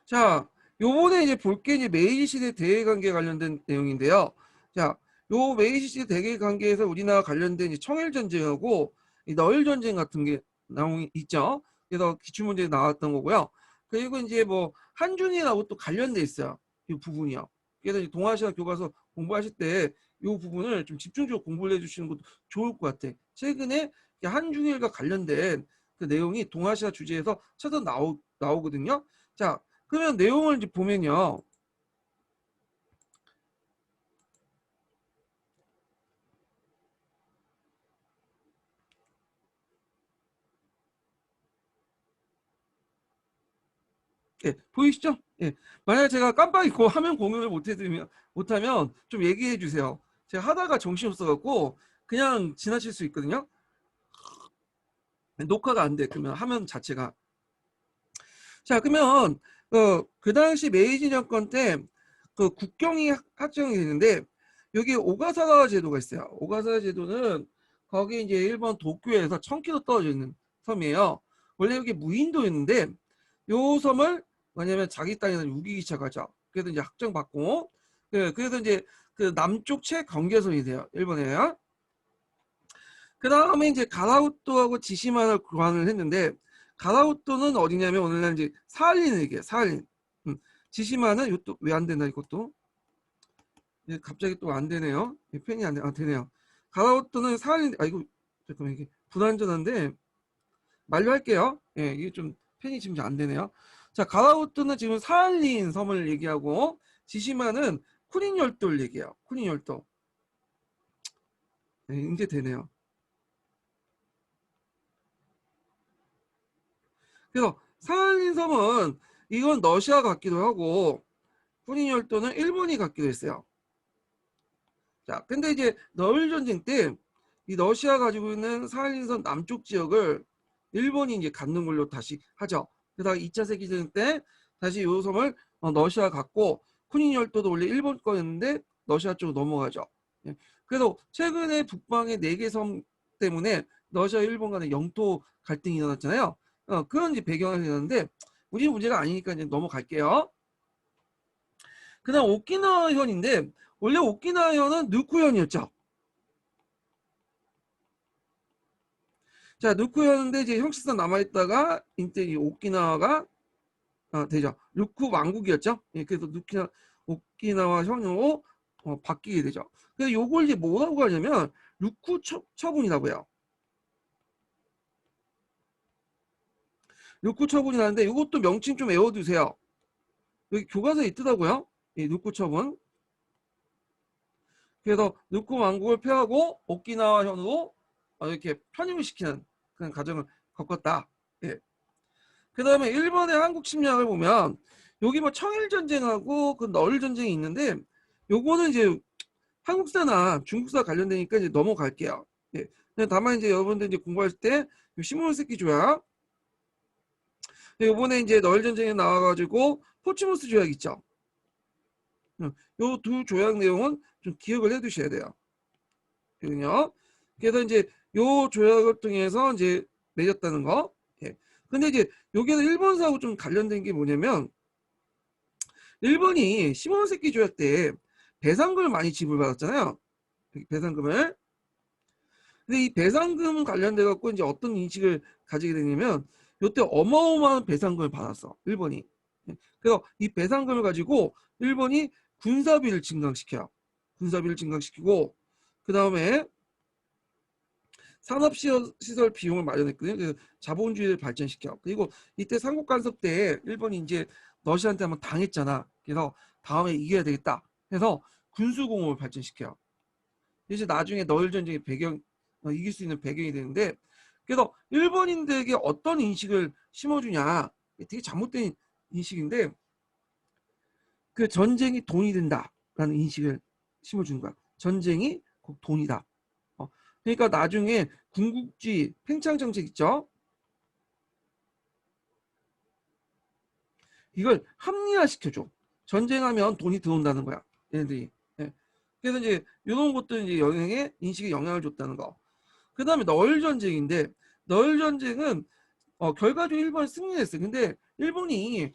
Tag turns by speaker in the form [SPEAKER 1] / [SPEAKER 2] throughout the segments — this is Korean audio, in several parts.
[SPEAKER 1] 자, 요번에 이제 볼 게 이제 메이지 시대 대외 관계 관련된 내용인데요. 자, 요 메이지 시대 대외 관계에서 우리나라 관련된 이제 청일 전쟁하고 이 너일 전쟁 같은 게 있죠. 그래서 기출 문제에 나왔던 거고요. 그리고 이제 뭐 한중일하고 또 관련돼 있어요. 이 부분이요. 그래서 이제 동아시아 교과서 공부하실 때 이 부분을 좀 집중적으로 공부를 해주시는 것도 좋을 것 같아. 최근에 한중일과 관련된 그 내용이 동아시아 주제에서 찾아 나오거든요. 자, 그러면 내용을 이제 보면요. 예, 보이시죠? 예. 만약에 제가 깜빡 잊고 화면 공유를 못하면 좀 얘기해 주세요. 제가 하다가 정신없어갖고 그냥 지나칠 수 있거든요. 녹화가 안 돼. 그러면 화면 자체가. 자, 그러면 그 당시 메이지 정권 때 그 국경이 확정이 되는데 여기 오가사와 제도가 있어요. 오가사와 제도는 거기 이제 일본 도쿄에서 1000km 떨어져 있는 섬이에요. 원래 여기 무인도였는데 요 섬을 뭐냐면 자기 땅에서 유기기차가 죠. 그래서 이제 확정받고 그래서 이제 그 남쪽 최경계선이 돼요. 일본에요. 그 다음에 이제 가라우토하고 지시마를 교환을 했는데 가라우토는 어디냐면 오늘날 이제 사할린 얘기예요. 사할린. 지시마는 이것도 왜 안 되나 이것도 갑자기 또 안 되네요. 펜이 안 돼. 아 되네요. 가라우토는 사할린. 아 이거 잠깐만 이게 불안전한데 만료할게요. 예, 이게 좀 펜이 지금 안 되네요. 자, 가라우토는 지금 사할린 섬을 얘기하고 지시마는 쿠린 열도를 얘기해요. 쿠린 열도. 예, 이제 되네요. 그래서 사할린 섬은 이건 러시아 같기도 하고 쿠린 열도는 일본이 갖기도 했어요. 자, 근데 이제 너일 전쟁 때 이 러시아 가지고 있는 사할린섬 남쪽 지역을 일본이 이제 갖는 걸로 다시 하죠. 그다가 2차 세계대전 때 다시 이 섬을 러시아 갖고 쿠닌 열도도 원래 일본 거였는데 러시아 쪽으로 넘어가죠. 예. 그래서 최근에 북방의 4개 섬 때문에 러시아 일본 간의 영토 갈등이 일어났잖아요. 그런 이제 배경이 되는데 우리 문제가 아니니까 이제 넘어갈게요. 그다음 오키나와현인데 원래 오키나와현은 누쿠현이었죠. 자, 누쿠현인데 이제 형식상 남아있다가 이제 이 오키나와가 되죠. 누쿠 왕국이었죠. 예, 그래서 오키나와 현으로 바뀌게 되죠. 그래서 요걸 이제 뭐라고 하냐면 누쿠 처분이라고 해요. 누쿠 처분이라는데 이것도 명칭 좀 외워두세요. 여기 교과서에 있더라고요. 이 누쿠 처분. 그래서 누쿠 왕국을 폐하고 오키나와 현으로 이렇게 편입을 시키는 그런 과정을 겪었다. 예. 그 다음에 일본의 한국 침략을 보면 여기 뭐 청일 전쟁하고 그 너일 전쟁이 있는데 요거는 이제 한국사나 중국사 관련되니까 이제 넘어갈게요. 예. 다만 이제 여러분들 이제 공부할 때 시모노세키 조약 요번에 이제 너일 전쟁에 나와가지고 포츠모스 조약 있죠. 요 두 조약 내용은 좀 기억을 해두셔야 돼요. 그요. 그래서 이제 요 조약을 통해서 이제 맺었다는 거. 예. 근데 이제 여기는 일본사하고 좀 관련된 게 뭐냐면 일본이 시모노세키 조약 때 배상금을 많이 지불받았잖아요. 배상금을. 근데 이 배상금 관련돼 갖고 이제 어떤 인식을 가지게 되냐면 이때 어마어마한 배상금을 받았어. 일본이. 예. 그래서 이 배상금을 가지고 일본이 군사비를 증강시켜요. 군사비를 증강시키고 그 다음에 산업시설 비용을 마련했거든요. 그래서 자본주의를 발전시켜. 그리고 이때 삼국 간섭 때 일본이 이제 러시아한테 한번 당했잖아. 그래서 다음에 이겨야 되겠다. 해서 군수공업을 발전시켜요. 이제 나중에 너일 전쟁의 배경 이길 수 있는 배경이 되는데 그래서 일본인들에게 어떤 인식을 심어주냐 되게 잘못된 인식인데 그 전쟁이 돈이 된다라는 인식을 심어주는 거야. 전쟁이 곧 돈이다. 그러니까 나중에 군국주의 팽창 정책 있죠. 이걸 합리화시켜줘. 전쟁하면 돈이 들어온다는 거야. 얘네들이. 예. 그래서 이제 이런 것도 이제 인식에 영향을 줬다는 거. 그 다음에 너일 전쟁인데 너일 전쟁은 결과적으로 일본이 승리했어요. 근데 일본이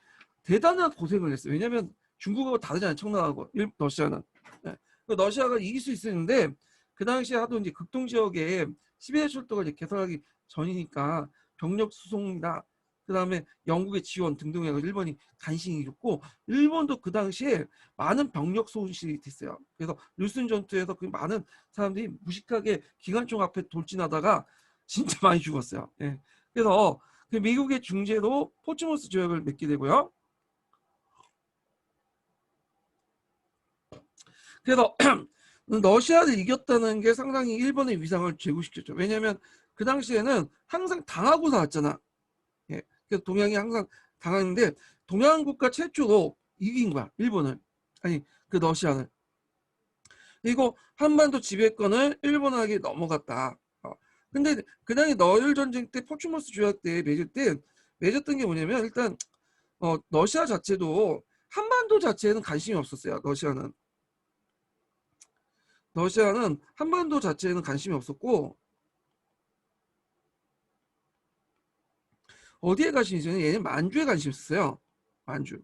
[SPEAKER 1] 대단한 고생을 했어요. 왜냐하면 중국하고 다르잖아요. 청나라하고 러시아는. 예. 러시아가 이길 수 있었는데 그 당시에 하도 이제 극동 지역에 시베리아 철도가 이제 개설하기 전이니까 병력 수송이나 그다음에 영국의 지원 등등에 일본이 간신히 줬고 일본도 그 당시에 많은 병력 손실이 됐어요. 그래서 류순 전투에서 그 많은 사람들이 무식하게 기관총 앞에 돌진하다가 진짜 많이 죽었어요. 예. 그래서 그 미국의 중재로 포츠모스 조약을 맺게 되고요. 그래서 러시아를 이겼다는 게 상당히 일본의 위상을 제고시켰죠. 왜냐하면 그 당시에는 항상 당하고 살았잖아. 예. 그래서 동양이 항상 당하는데 동양 국가 최초로 이긴 거야. 일본을. 아니 그 러시아를. 그리고 한반도 지배권을 일본에게 넘어갔다. 근데 그 당시 러일 전쟁 때 포츠모스 조약 때 맺었던 게 뭐냐면 일단 러시아 자체도 한반도 자체에는 관심이 없었어요. 러시아는 한반도 자체에는 관심이 없었고 어디에 관심이 있었냐면 얘는 만주에 관심이 있었어요. 만주.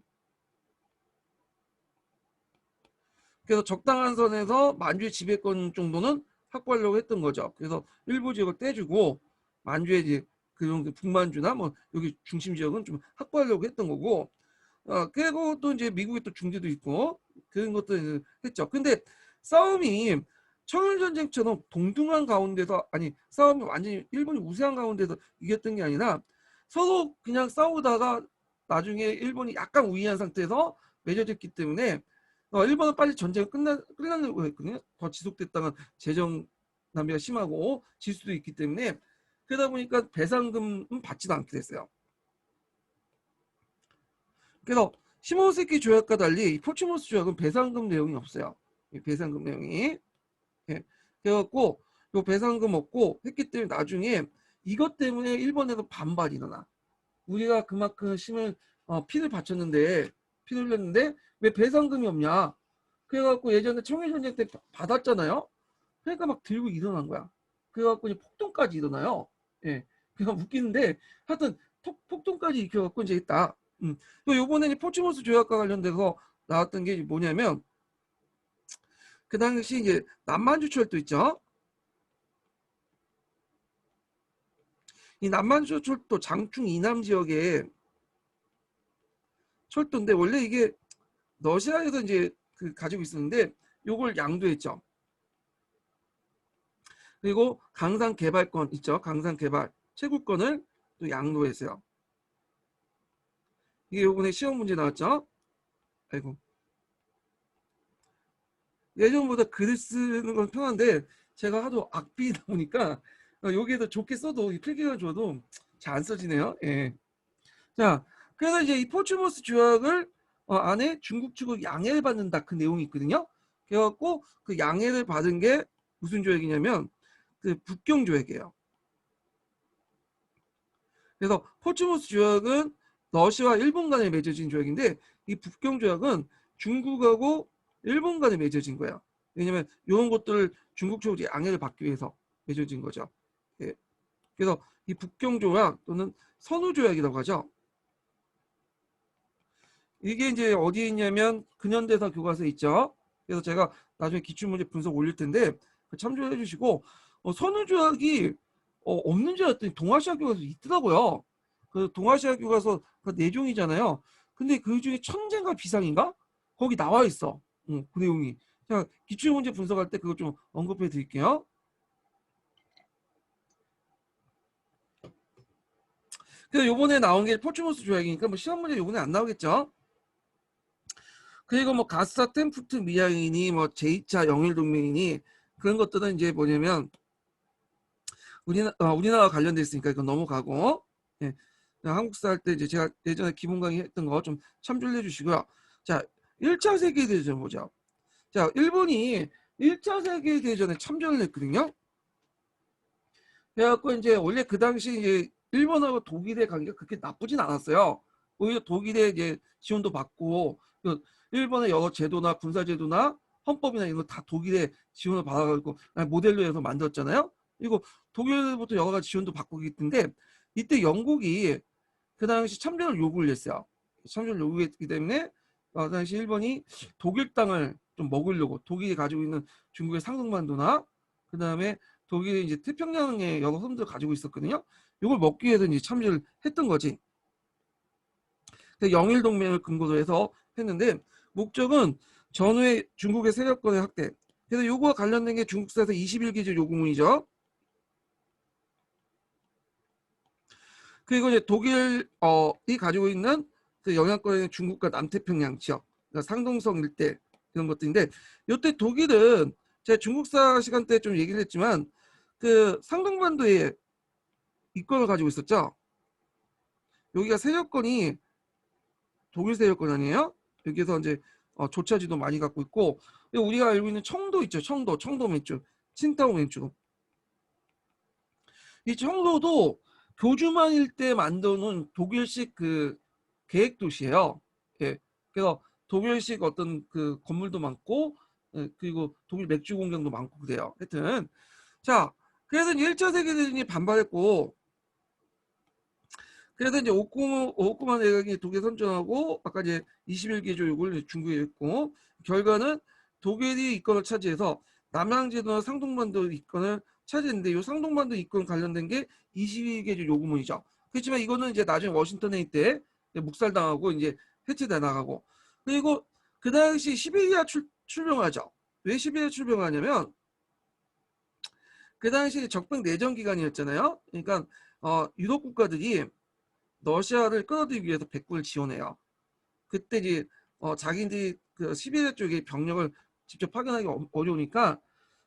[SPEAKER 1] 그래서 적당한 선에서 만주의 지배권 정도는 확보하려고 했던 거죠. 그래서 일부 지역을 떼주고 만주의 이제 그 북만주나 뭐 여기 중심 지역은 좀 확보하려고 했던 거고 그리고 또 이제 미국의 또 중재도 있고 그런 것도 했죠. 근데 싸움이 청일전쟁처럼 동등한 가운데서 아니 싸움이 완전히 일본이 우세한 가운데서 이겼던 게 아니라 서로 그냥 싸우다가 나중에 일본이 약간 우위한 상태에서 맺어졌기 때문에 일본은 빨리 전쟁이 끝나려고 했거든요. 더 지속됐다가 재정 낭비가 심하고 질 수도 있기 때문에 그러다 보니까 배상금은 받지도 않게 됐어요. 그래서 시모노세키 조약과 달리 포츠모스 조약은 배상금 내용이 없어요. 배상금 내용이. 예. 그래갖고 요 배상금 없고 했기 때문에 나중에 이것 때문에 일본에서 반발이 일어나. 우리가 그만큼 피를 바쳤는데 피를 흘렸는데 왜 배상금이 없냐. 그래갖고 예전에 청일전쟁 때 받았잖아요. 그러니까 막 들고 일어난 거야. 그래갖고 이제 폭동까지 일어나요. 예. 그냥 웃기는데 하여튼 폭동까지 일으켜갖고 이제 있다. 또 요번에 포츠모스 조약과 관련돼서 나왔던 게 뭐냐면 그 당시 이제 남만주 철도 있죠. 이 남만주 철도 장충 이남 지역에 철도인데 원래 이게 러시아에서 이제 가지고 있었는데 요걸 양도했죠. 그리고 강산 개발권 있죠. 강산 개발 채굴권을 또 양도했어요. 이게 요번에 시험 문제 나왔죠. 아이고. 예전보다 글 쓰는 건 편한데 제가 하도 악비다 보니까 여기에도 좋게 써도 필기가 좋아도 잘 안 써지네요. 예. 자, 그래서 이제 이 포츠모스 조약을 안에 중국 측으로 양해를 받는다 그 내용이 있거든요. 그래갖고 그 양해를 받은 게 무슨 조약이냐면 그 북경 조약이에요. 그래서 포츠모스 조약은 러시아와 일본 간에 맺어진 조약인데 이 북경 조약은 중국하고 일본 간에 맺어진 거예요. 왜냐면 이런 것들을 중국 쪽으로 양해를 받기 위해서 맺어진 거죠. 예. 그래서 이 북경 조약 또는 선우 조약이라고 하죠. 이게 이제 어디에 있냐면 근현대사 교과서에 있죠. 그래서 제가 나중에 기출문제 분석 올릴 텐데 참조해 주시고 선우 조약이 없는 줄 알았더니 동아시아 교과서 있더라고요. 그 동아시아 교과서 그 내종이잖아요. 근데 그 중에 천재인가 비상인가? 거기 나와 있어. 그 내용이. 자, 기출문제 분석할 때 그거 좀 언급해 드릴게요. 그래서 요번에 나온 게 포츠모스 조약이니까 뭐 시험 문제 요번에 안 나오겠죠. 그리고 뭐 가스타 템프트 미양이니 뭐 제2차 영일 동맹이니 그런 것들은 이제 뭐냐면 우리나라와 관련돼 있으니까 이건 넘어가고 예. 한국사 할 때 이제 제가 예전에 기본 강의 했던 거 좀 참조해 주시고요. 자, 1차 세계대전 보죠. 자, 일본이 1차 세계대전에 참전을 했거든요. 그래갖고 이제 원래 그 당시 이제 일본하고 독일의 관계가 그렇게 나쁘진 않았어요. 오히려 독일의 이제 지원도 받고 일본의 여러 제도나 군사 제도나 헌법이나 이런 거 다 독일의 지원을 받아가지고 모델로 해서 만들었잖아요. 그리고 독일부터 여러 가지 지원도 받고 있는데 이때 영국이 그 당시 참전을 요구를 했어요. 참전을 요구했기 때문에 당시 일본이 독일 땅을 좀 먹으려고 독일이 가지고 있는 중국의 상동반도나 그 다음에 독일이 이제 태평양의 여러 섬들을 가지고 있었거든요. 이걸 먹기 위해서 이제 참전을 했던 거지. 영일 동맹을 근거로 해서 했는데 목적은 전후의 중국의 세력권의 확대. 그래서 요거와 관련된 게 중국사에서 21개조 요구문이죠. 그리고 이제 독일이 가지고 있는 그 영향권의 중국과 남태평양 지역, 그러니까 상동성 일대 이런 것들인데 이때 독일은 제가 중국사 시간 때 좀 얘기를 했지만 그 상동반도에 이권을 가지고 있었죠. 여기가 세력권이 독일 세력권 아니에요? 여기서 이제 조차지도 많이 갖고 있고 우리가 알고 있는 청도 있죠. 청도 맨쪽, 칭다오 맨쪽. 이 청도도 교주만 일대 만드는 독일식 그 계획 도시예요. 예. 그래서 독일식 어떤 그 건물도 많고, 예, 그리고 독일 맥주 공장도 많고 그래요. 하여튼 자, 그래서 이제 1차 세계대전이 반발했고, 그래서 이제 오쿠마 내각이 독일 선전하고 아까 이제 21개 조약을 중국에 했고 결과는 독일이 이권을 차지해서 남양제도나 상동반도 이권을 차지했는데 이 상동반도 이권 관련된 게 22개 조 요구문이죠. 그렇지만 이거는 이제 나중에 워싱턴 회의 때 묵살당하고 이제 해체돼 나가고 그리고 그 당시 시베리아 출병을 하죠. 왜 시베리아 출병을 하냐면 그 당시 적백 내전 기간이었잖아요. 그러니까 유럽 국가들이 러시아를 끌어들이기 위해서 백군을 지원해요. 그때 이제 자기들이 그 시베리아 쪽에 병력을 직접 파견하기 어려우니까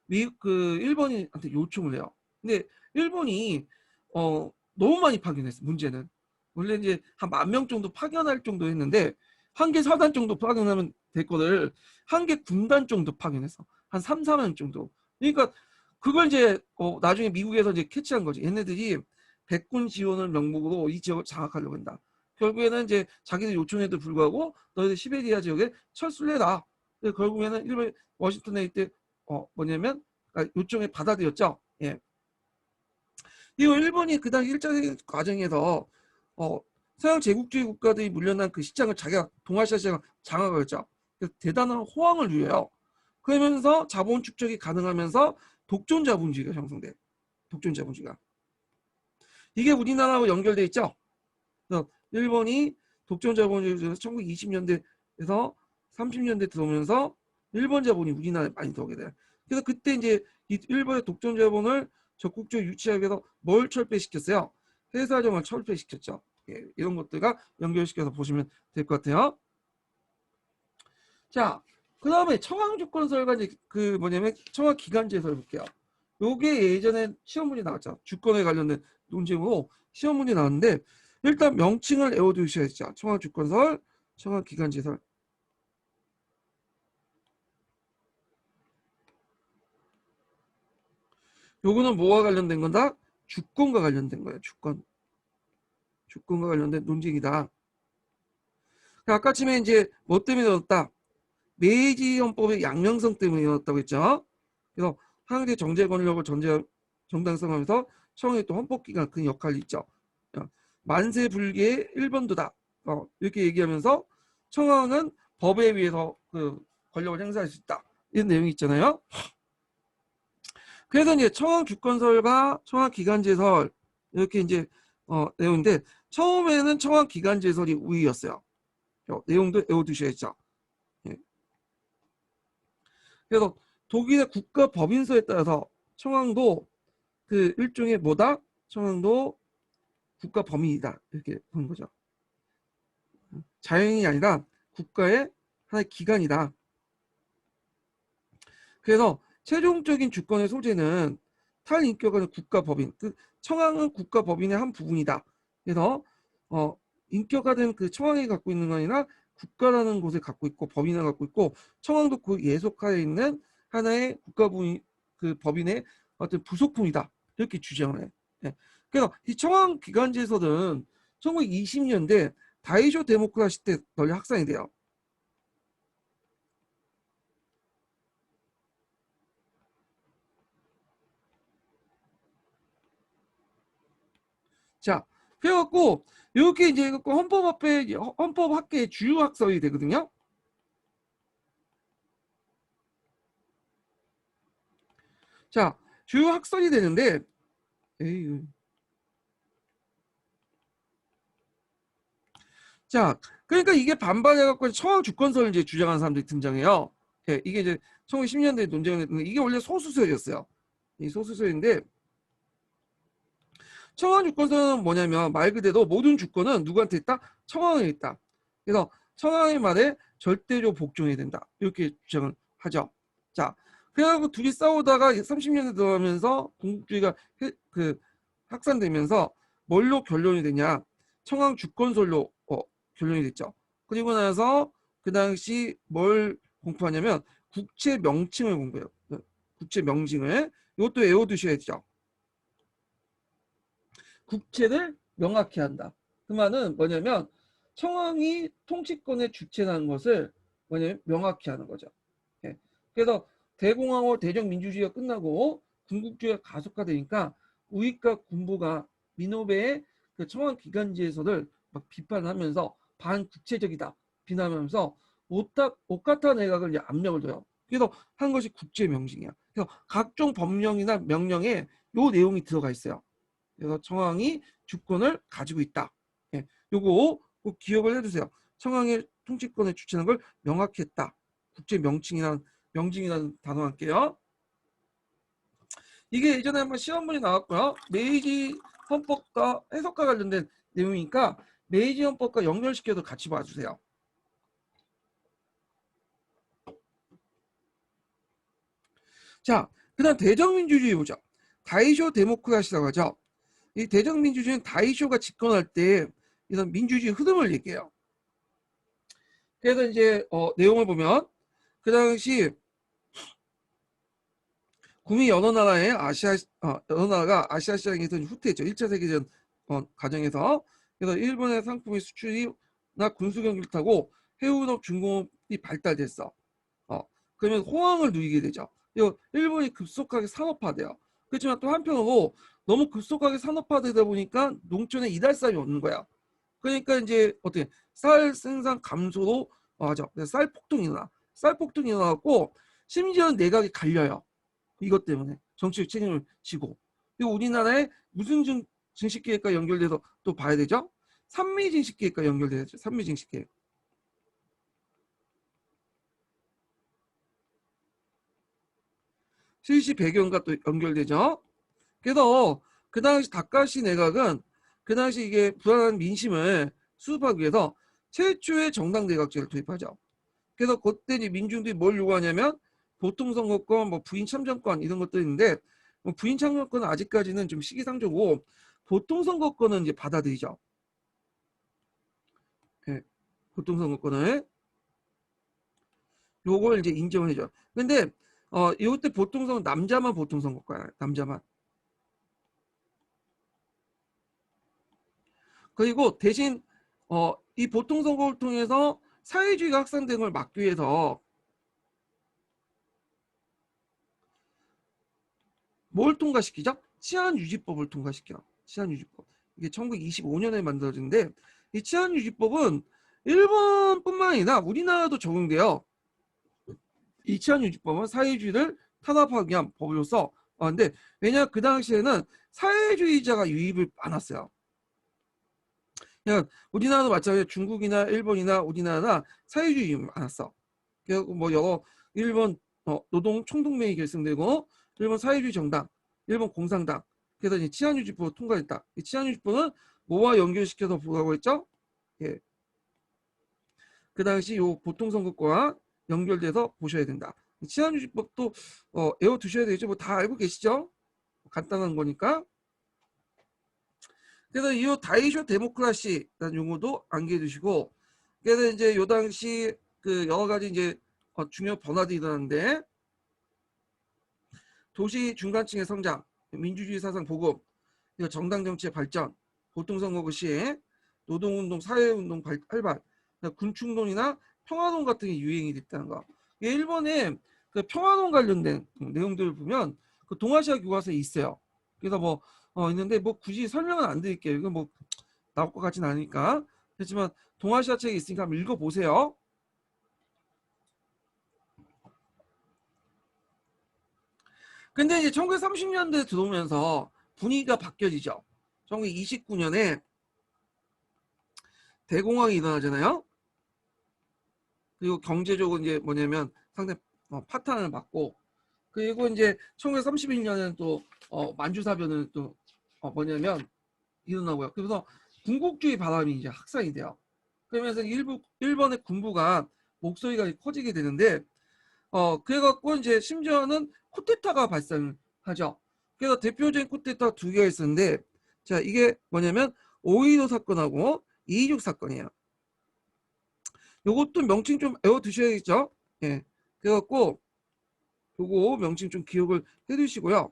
[SPEAKER 1] 미국 그 일본한테 요청을 해요. 근데 일본이 너무 많이 파견했어. 문제는 원래 이제 한 10,000명 정도 파견할 정도 했는데 한 개 사단 정도 파견하면 될 거를 한 개 군단 정도 파견했어. 한 3, 4만 정도. 그러니까 그걸 이제 나중에 미국에서 이제 캐치한 거지. 얘네들이 백군 지원을 명목으로 이 지역을 장악하려고 한다. 결국에는 이제 자기들 요청에도 불구하고 너희들 시베리아 지역에 철수를 해라. 결국에는 일본 워싱턴에 이때 뭐냐면 요청에 받아들였죠. 예. 이거 일본이 그 당시 1차 세계 과정에서 서양 제국주의 국가들이 물려난 그 시장을 자기가 동아시아 시장을 장악을 했죠. 그래서 대단한 호황을 누려요. 그러면서 자본 축적이 가능하면서 독존 자본주의가 형성돼. 독존 자본주의가. 이게 우리나라하고 연결돼 있죠. 그래서 일본이 독점 자본주의에서 1920년대에서 30년대 들어오면서 일본 자본이 우리나라에 많이 들어오게 돼요. 그래서 그때 이제 이 일본의 독점 자본을 적극적으로 유치하기 위해서 뭘 철폐시켰어요? 회사정을 철폐시켰죠. 예, 이런 것들과 연결시켜서 보시면 될 것 같아요. 자, 그 다음에 청왕주권설과 이제 그 뭐냐면 청와기간제설 볼게요. 요게 예전에 시험문이 나왔죠. 주권에 관련된 논쟁으로 시험문이 나왔는데 일단 명칭을 외워두셔야죠. 청와주권설, 청와기간제설. 요거는 뭐와 관련된 건다? 주권과 관련된 거예요. 주권. 주권과 관련된 논쟁이다. 아까쯤에 이제 뭐 때문에 일어났다? 메이지 헌법의 양명성 때문에 일어났다고 했죠. 그래서 항대 정제 권력을 정당성하면서 청와의 또 헌법기관 그 역할이 있죠. 만세 불기의 1번도다. 이렇게 얘기하면서 청와는 법에 의해서 그 권력을 행사할 수 있다. 이런 내용이 있잖아요. 그래서 이제 청왕 주권설과 청왕 기간제설 이렇게 이제 내용인데 처음에는 청왕 기간제설이 우위였어요. 내용도 외워두셔야죠. 예. 그래서 독일의 국가 법인서에 따라서 청왕도 그 일종의 뭐다? 청왕도 국가 범위이다. 이렇게 보는 거죠. 자연이 아니라 국가의 하나의 기관이다. 그래서 최종적인 주권의 소재는 탈인격은 국가법인, 그 청왕은 국가법인의 한 부분이다. 그래서 인격화된 그 청왕이 갖고 있는 거 아니라 국가라는 곳에 갖고 있고 법인을 갖고 있고 청왕도 그 예속하에 있는 하나의 국가부인 그 법인의 어떤 부속품이다. 이렇게 주장을 해. 예. 그래서 이 청왕 기간제에서는 1920년대 다이쇼 데모크라시 때 널리 확산이 돼요. 자, 그래갖고 이렇게 이제 헌법학계의 주요 학설이 되거든요. 자, 주요 학설이 되는데, 에이. 자, 그러니까 이게 반발해갖고 청왕 주권설을 이제 주장하는 사람들이 등장해요. 예, 이게 이제 1910년대에 논쟁을 했는데 이게 원래 소수설이었어요. 이 소수설인데 청왕 주권설은 뭐냐면 말 그대로 모든 주권은 누구한테 있다? 청왕에 있다. 그래서 청왕의 말에 절대로 복종해야 된다. 이렇게 주장을 하죠. 자, 그래갖고 둘이 싸우다가 30년대 들어가면서 군국주의가 확산되면서 뭘로 결론이 되냐? 청왕 주권설로 결론이 됐죠. 그리고 나서 그 당시 뭘 공부하냐면 국채 명칭을 공부해요. 국채 명칭을. 이것도 외워두셔야죠. 국채를 명확히 한다. 그 말은 뭐냐면 청왕이 통치권의 주체라는 것을 뭐냐면 명확히 하는 거죠. 예. 그래서 대공황후 대정민주주의가 끝나고 군국주의가 가속화되니까 우익과 군부가 민노배의 그 청왕 기간제에서를 막 비판하면서 반국체적이다 비난하면서 오카타 내각을 이제 압력을 줘요. 그래서 한 것이 국제 명칭이야. 그래서 각종 법령이나 명령에 요 내용이 들어가 있어요. 그래서 청왕이 주권을 가지고 있다. 예, 요거 꼭 기억을 해두세요. 청왕의 통치권을 주체하는 걸 명확히 했다. 국제 명칭이라는 단어 할게요. 이게 예전에 한번 시험문이 나왔고요. 메이지 헌법과 해석과 관련된 내용이니까 메이지 헌법과 연결시켜서 같이 봐주세요. 자, 그 다음 대정민주주의 보자. 다이쇼 데모크라시라고 하죠. 이 대정민주주의는 다이쇼가 집권할 때 이런 민주주의 흐름을 얘기해요. 그래서 이제 내용을 보면 그 당시 구미 여러 나라가 아시아 시장에서 후퇴했죠. 1차 세계전 과정에서. 그래서 일본의 상품의 수출이나 군수 경기를 타고 해운업 중공업이 발달됐어. 그러면 호황을 누리게 되죠. 일본이 급속하게 산업화돼요. 그렇지만 또 한편으로 너무 급속하게 산업화되다 보니까 농촌에 이달쌀이 없는 거야. 그러니까 이제 어떻게 쌀 생산 감소로 하죠. 쌀 폭등이 일어나고 심지어는 내각이 갈려요. 이것 때문에 정치적 책임을 지고. 그리고 우리나라에 무슨 증식계획과 연결돼서 또 봐야 되죠. 산미 증식계획과 연결되죠. 산미 증식계획. 실시 배경과 또 연결되죠. 그래서 그 당시 다카시 내각은 그 당시 이게 불안한 민심을 수습하기 위해서 최초의 정당 내각제를 도입하죠. 그래서 그때 이제 민중들이 뭘 요구하냐면 보통선거권, 뭐 부인 참정권 이런 것도 있는데 뭐 부인 참정권은 아직까지는 좀 시기상조고 보통선거권은 이제 받아들이죠. 네, 보통선거권을 요걸 이제 인정을 해줘. 근데 이때 보통선거 남자만 보통선거권이야. 남자만. 그리고 대신 이 보통선거를 통해서 사회주의가 확산되는 걸 막기 위해서 뭘 통과시키죠? 치안유지법을 통과시켜. 치안유지법. 이게 1925년에 만들어진데 이 치안유지법은 일본뿐만 아니라 우리나라도 적용돼요. 이 치안유지법은 사회주의를 탄압하기 위한 법으로서 근데 왜냐 그 당시에는 사회주의자가 유입을 많았어요. 그냥 우리나라도 마찬가지로 중국이나 일본이나 우리나라나 사회주의 유입이 많았어. 그래서 뭐 여러 일본 노동 총동맹이 결성되고 일본 사회주의 정당, 일본 공산당. 그래서 이제 치안유지법을 통과했다. 이 치안유지법은 뭐와 연결시켜서 보라고 했죠? 예. 그 당시 요 보통선거권과 연결돼서 보셔야 된다. 치안유지법도 외워두셔야 되죠. 뭐 다 알고 계시죠? 간단한 거니까. 그래서 이 다이쇼 데모크라시라는 용어도 암기해 두시고, 그래서 이제 요 당시 그 여러 가지 이제 중요한 변화들이 일어났는데 도시 중간층의 성장, 민주주의 사상 보급, 정당 정치의 발전, 보통선거 시행, 노동운동, 사회운동 활발, 군충론이나 평화론 같은 게 유행이 됐다는 거. 일본의 그 평화론 관련된 내용들을 보면 그 동아시아 교과서에 있어요. 그래서 뭐 있는데 뭐 굳이 설명은 안 드릴게요. 이거 뭐 나올 것 같진 않으니까. 그렇지만 동아시아 책이 있으니까 한번 읽어보세요. 근데 이제 1930년대 들어오면서 분위기가 바뀌어지죠. 1929년에 대공황이 일어나잖아요. 그리고 경제적으로 이제 뭐냐면 상당히 파탄을 맞고, 그리고 이제 1931년에는 또 만주사변은 또 뭐냐면 일어나고요. 그래서 군국주의 바람이 이제 확산이 돼요. 그러면서 일본의 군부가 목소리가 커지게 되는데, 그래갖고 이제 심지어는 쿠데타가 발생하죠. 그래서 대표적인 쿠데타 두 개가 있었는데, 자, 이게 뭐냐면 오이도 사건하고 226 사건이에요. 요것도 명칭 좀 외워 두셔야겠죠. 예. 그래갖고 요거 명칭 좀 기억을 해두시고요.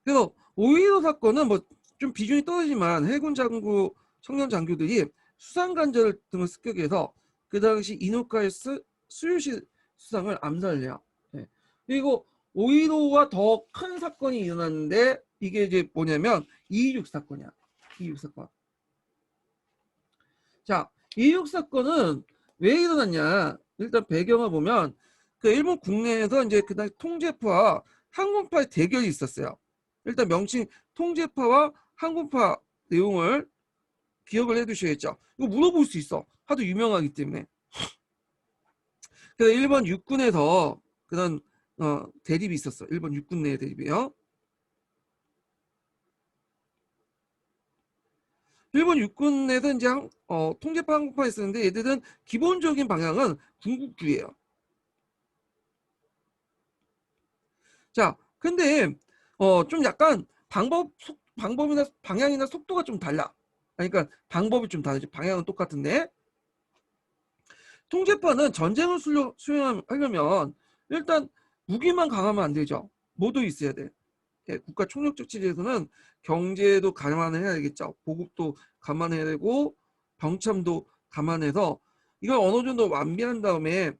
[SPEAKER 1] 그래서 5.15 사건은 뭐 좀 비중이 떨어지지만 해군 장교, 청년 장교들이 수상 간절 등을 습격해서 그 당시 이누카의 수유시 수상을 암살을 해요. 예. 그리고 5.15와 더 큰 사건이 일어났는데, 이게 이제 뭐냐면 2.26 사건이야. 2.26 사건. 자, 2.26 사건은 왜 일어났냐? 일단 배경을 보면 그 일본 국내에서 이제 그 당시 통제파와 항공파의 대결이 있었어요. 일단 명칭 통제파와 항공파 내용을 기억을 해두셔야겠죠. 이거 물어볼 수 있어. 하도 유명하기 때문에. 그래서 일본 육군에서 그런 대립이 있었어. 일본 육군 내의 대립이에요. 일본 육군에서 이제 통제파 항공파 있었는데, 얘들은 기본적인 방향은 군국주의예요. 자, 근데 좀 약간 방법이나 방향이나 속도가 좀 달라. 그러니까 방법이 좀 다르지. 방향은 똑같은데, 통제파는 전쟁을 수행하려면 일단 무기만 강하면 안 되죠. 뭐도 있어야 돼. 예, 국가 총력적 체제에서는 경제도 감안해야 되겠죠. 보급도 감안해야 되고 병참도 감안해서 이걸 어느 정도 완비한 다음에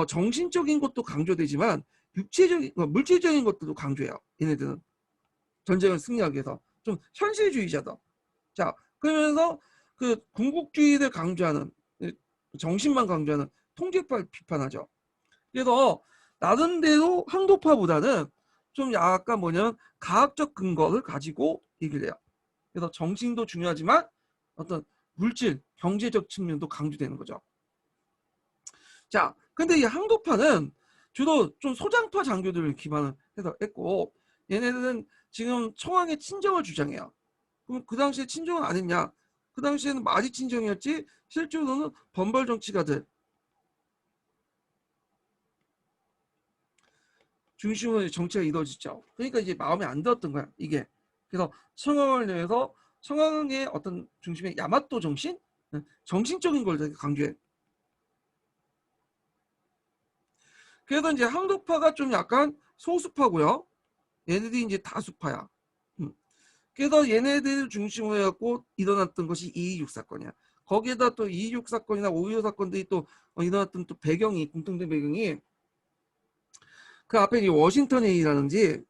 [SPEAKER 1] 정신적인 것도 강조되지만 육체적인 물질적인 것들도 강조해요. 얘네들은 전쟁을 승리하기 위해서 좀 현실주의자다. 자, 그러면서 그 군국주의를 강조하는, 정신만 강조하는 통제파를 비판하죠. 그래서 나름대로 항도파보다는 좀 약간 뭐냐면 과학적 근거를 가지고 얘기를 해요. 그래서 정신도 중요하지만 어떤 물질, 경제적 측면도 강조되는 거죠. 자, 근데 이 항도파는 주로 좀 소장파 장교들을 기반을 해서 했고, 얘네들은 지금 청왕의 친정을 주장해요. 그럼 그 당시에 친정은 안 했냐? 그 당시에는 말이 친정이었지 실제로는 번벌 정치가들 중심으로 정치가 이루어지죠. 그러니까 이제 마음에 안 들었던 거야, 이게. 그래서 청왕을 내서 청왕의 어떤 중심의 야마토 정신? 정신적인 걸 되게 강조해. 그래서 이제 항도파가 좀 약간 소수파고요. 얘네들이 이제 다수파야. 그래서 얘네들 중심으로 해갖고 일어났던 것이 2.26 사건이야. 거기에다 또 2.26 사건이나 5.15 사건들이 또 일어났던 또 배경이, 공통된 배경이 그 앞에 이 워싱턴 회의라든지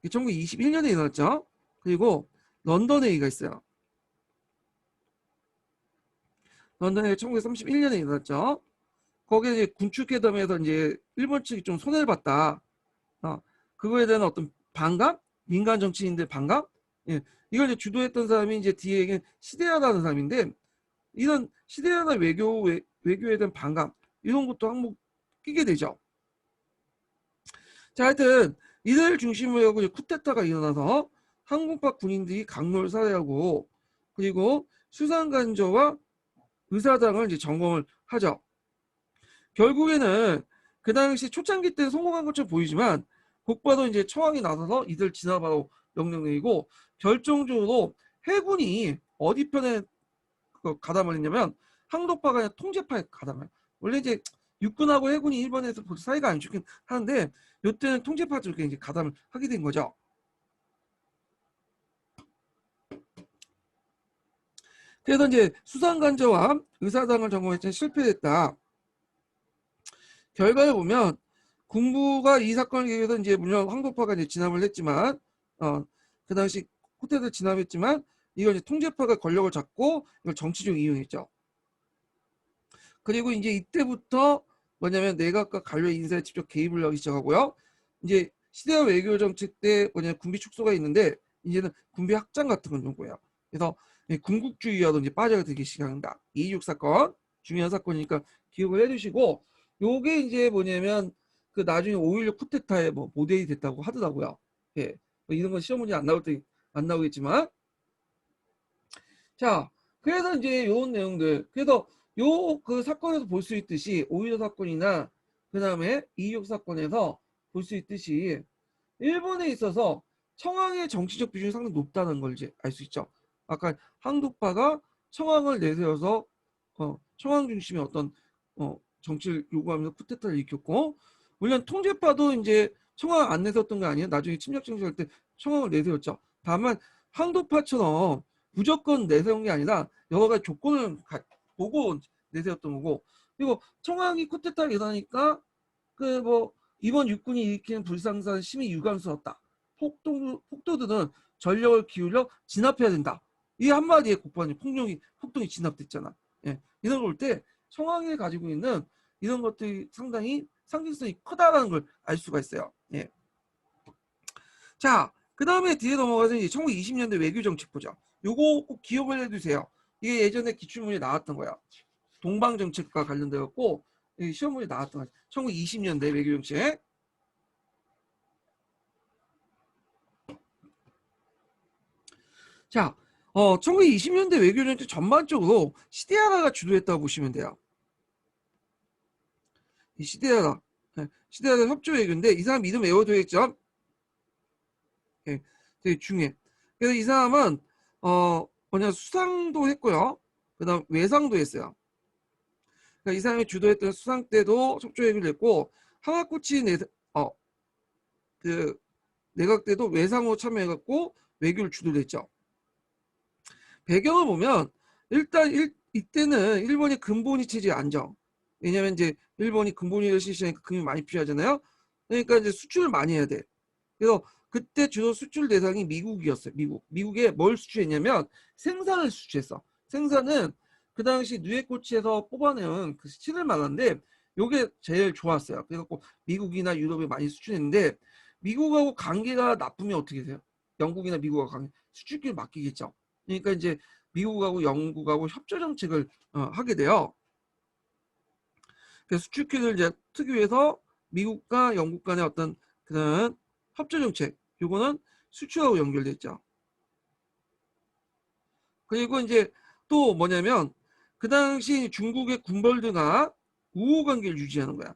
[SPEAKER 1] 1921년에 일어났죠. 그리고 런던 회의가 있어요. 런던 회의 1931년에 일어났죠. 거기에 이제 군축회담에서 이제 일본 측이 좀 손해를 봤다. 그거에 대한 어떤 반감? 민간 정치인들 반감? 예. 이걸 이제 주도했던 사람이 이제 뒤에 시데하다는 사람인데, 이런 시데하다 외교에 대한 반감, 이런 것도 항목 끼게 되죠. 자, 하여튼 이들 중심으로 하고 쿠데타가 일어나서 항공파 군인들이 강로를 살해하고, 그리고 수상간저와 의사당을 이제 점검을 하죠. 결국에는 그 당시 초창기 때 성공한 것처럼 보이지만 곧바로 이제 청왕이 나서서 이들 진압하고 명령 내리고, 결정적으로 해군이 어디 편에 가담을 했냐면 항도파가 아니라 통제파에 가담해요. 원래 이제 육군하고 해군이 일본에서 사이가 안 좋긴 하는데 이때는 통제파 쪽에 이제 가담을 하게 된 거죠. 그래서 이제 수상간저와 의사당을 점검했지만 실패했다. 결과를 보면 군부가 이 사건을 계기해서 이제 물론 황도파가 이제 진압을 했지만, 그 당시 쿠데타를 진압했지만, 이걸 이제 통제파가 권력을 잡고 이걸 정치적으로 이용했죠. 그리고 이제 이때부터 뭐냐면 내각과 관료의 인사에 직접 개입을 하기 시작하고요. 이제 시대와 외교 정책 때 뭐냐면 군비 축소가 있는데 이제는 군비 확장 같은 건 요구해요. 그래서 군국주의와도 이제 빠져들기 시작한다. 2.26 사건 중요한 사건이니까 기억을 해두시고, 요게 이제 뭐냐면 그 나중에 5.16 쿠데타의 뭐 모델이 됐다고 하더라고요. 예, 뭐 이런 건 시험 문제 안 나올 때 안 나오겠지만, 자, 그래서 이제 요런 내용들, 그래서 요 그 사건에서 볼 수 있듯이 5.16 사건이나 그 다음에 2.26 사건에서 볼 수 있듯이 일본에 있어서 청왕의 정치적 비중이 상당히 높다는 걸 이제 알 수 있죠. 아까 항독파가 청왕을 내세워서 청왕 중심의 어떤 정치를 요구하면서 쿠데타를 일으켰고, 물론 통제파도 이제 청왕 안 내세웠던 거 아니에요. 나중에 침략 정치할 때 청왕을 내세웠죠. 다만 항독파처럼 무조건 내세운 게 아니라 여러 가지 조건을 보고 내세웠던 거고, 그리고 청왕이 쿠데타를 일어나니까 그 뭐 이번 육군이 일으키는 불상사는 심히 유감스럽다. 폭도들은 전력을 기울여 진압해야 된다. 이 한마디에 국방이 폭동이 진압됐잖아. 예. 이런 걸 볼 때 청왕이 가지고 있는 이런 것들이 상당히 상징성이 크다라는 걸 알 수가 있어요. 예. 자, 그 다음에 뒤에 넘어가서 이제 1920년대 외교 정책 보죠. 요거 꼭 기억을 해두세요. 이게 예전에 기출문제 나왔던 거야. 동방 정책과 관련되었고 시험 문제 나왔던 거야. 1920년대 외교 정책. 자, 1920년대 외교 정책 전반적으로 시데하라가 주도했다고 보시면 돼요. 이 시데하라, 시데하라 협조 외교인데 이 사람 이름 외워둬야겠죠? 예, 되게 중요해. 그래서 이 사람은 뭐냐 수상도 했고요. 그다음 외상도 했어요. 그러니까 이 사람이 주도했던 수상 때도 협조 외교를 했고, 하와쿠치 그 내각 때도 외상으로 참여해갖고 외교를 주도를 했죠. 배경을 보면 일단 이때는 일본이 근본위 체제 안정. 왜냐면 이제 일본이 근본위를 실시하니까 금이 많이 필요하잖아요. 그러니까 이제 수출을 많이 해야 돼. 그래서 그때 주로 수출 대상이 미국이었어요. 미국에 뭘 수출했냐면 생산을 수출했어. 생산은 그 당시 누에코치에서 뽑아내는 그 실을 말하는데 요게 제일 좋았어요. 그래서 미국이나 유럽에 많이 수출했는데, 미국하고 관계가 나쁘면 어떻게 돼요? 영국이나 미국하고 관계 수출길 맡기겠죠. 그러니까 이제 미국하고 영국하고 협조 정책을 하게 돼요. 그래서 수출길을 이제 특유해서 미국과 영국 간의 어떤 그런 협조 정책, 요거는 수출하고 연결돼 있죠. 그리고 이제 또 뭐냐면 그 당시 중국의 군벌들과 우호 관계를 유지하는 거야.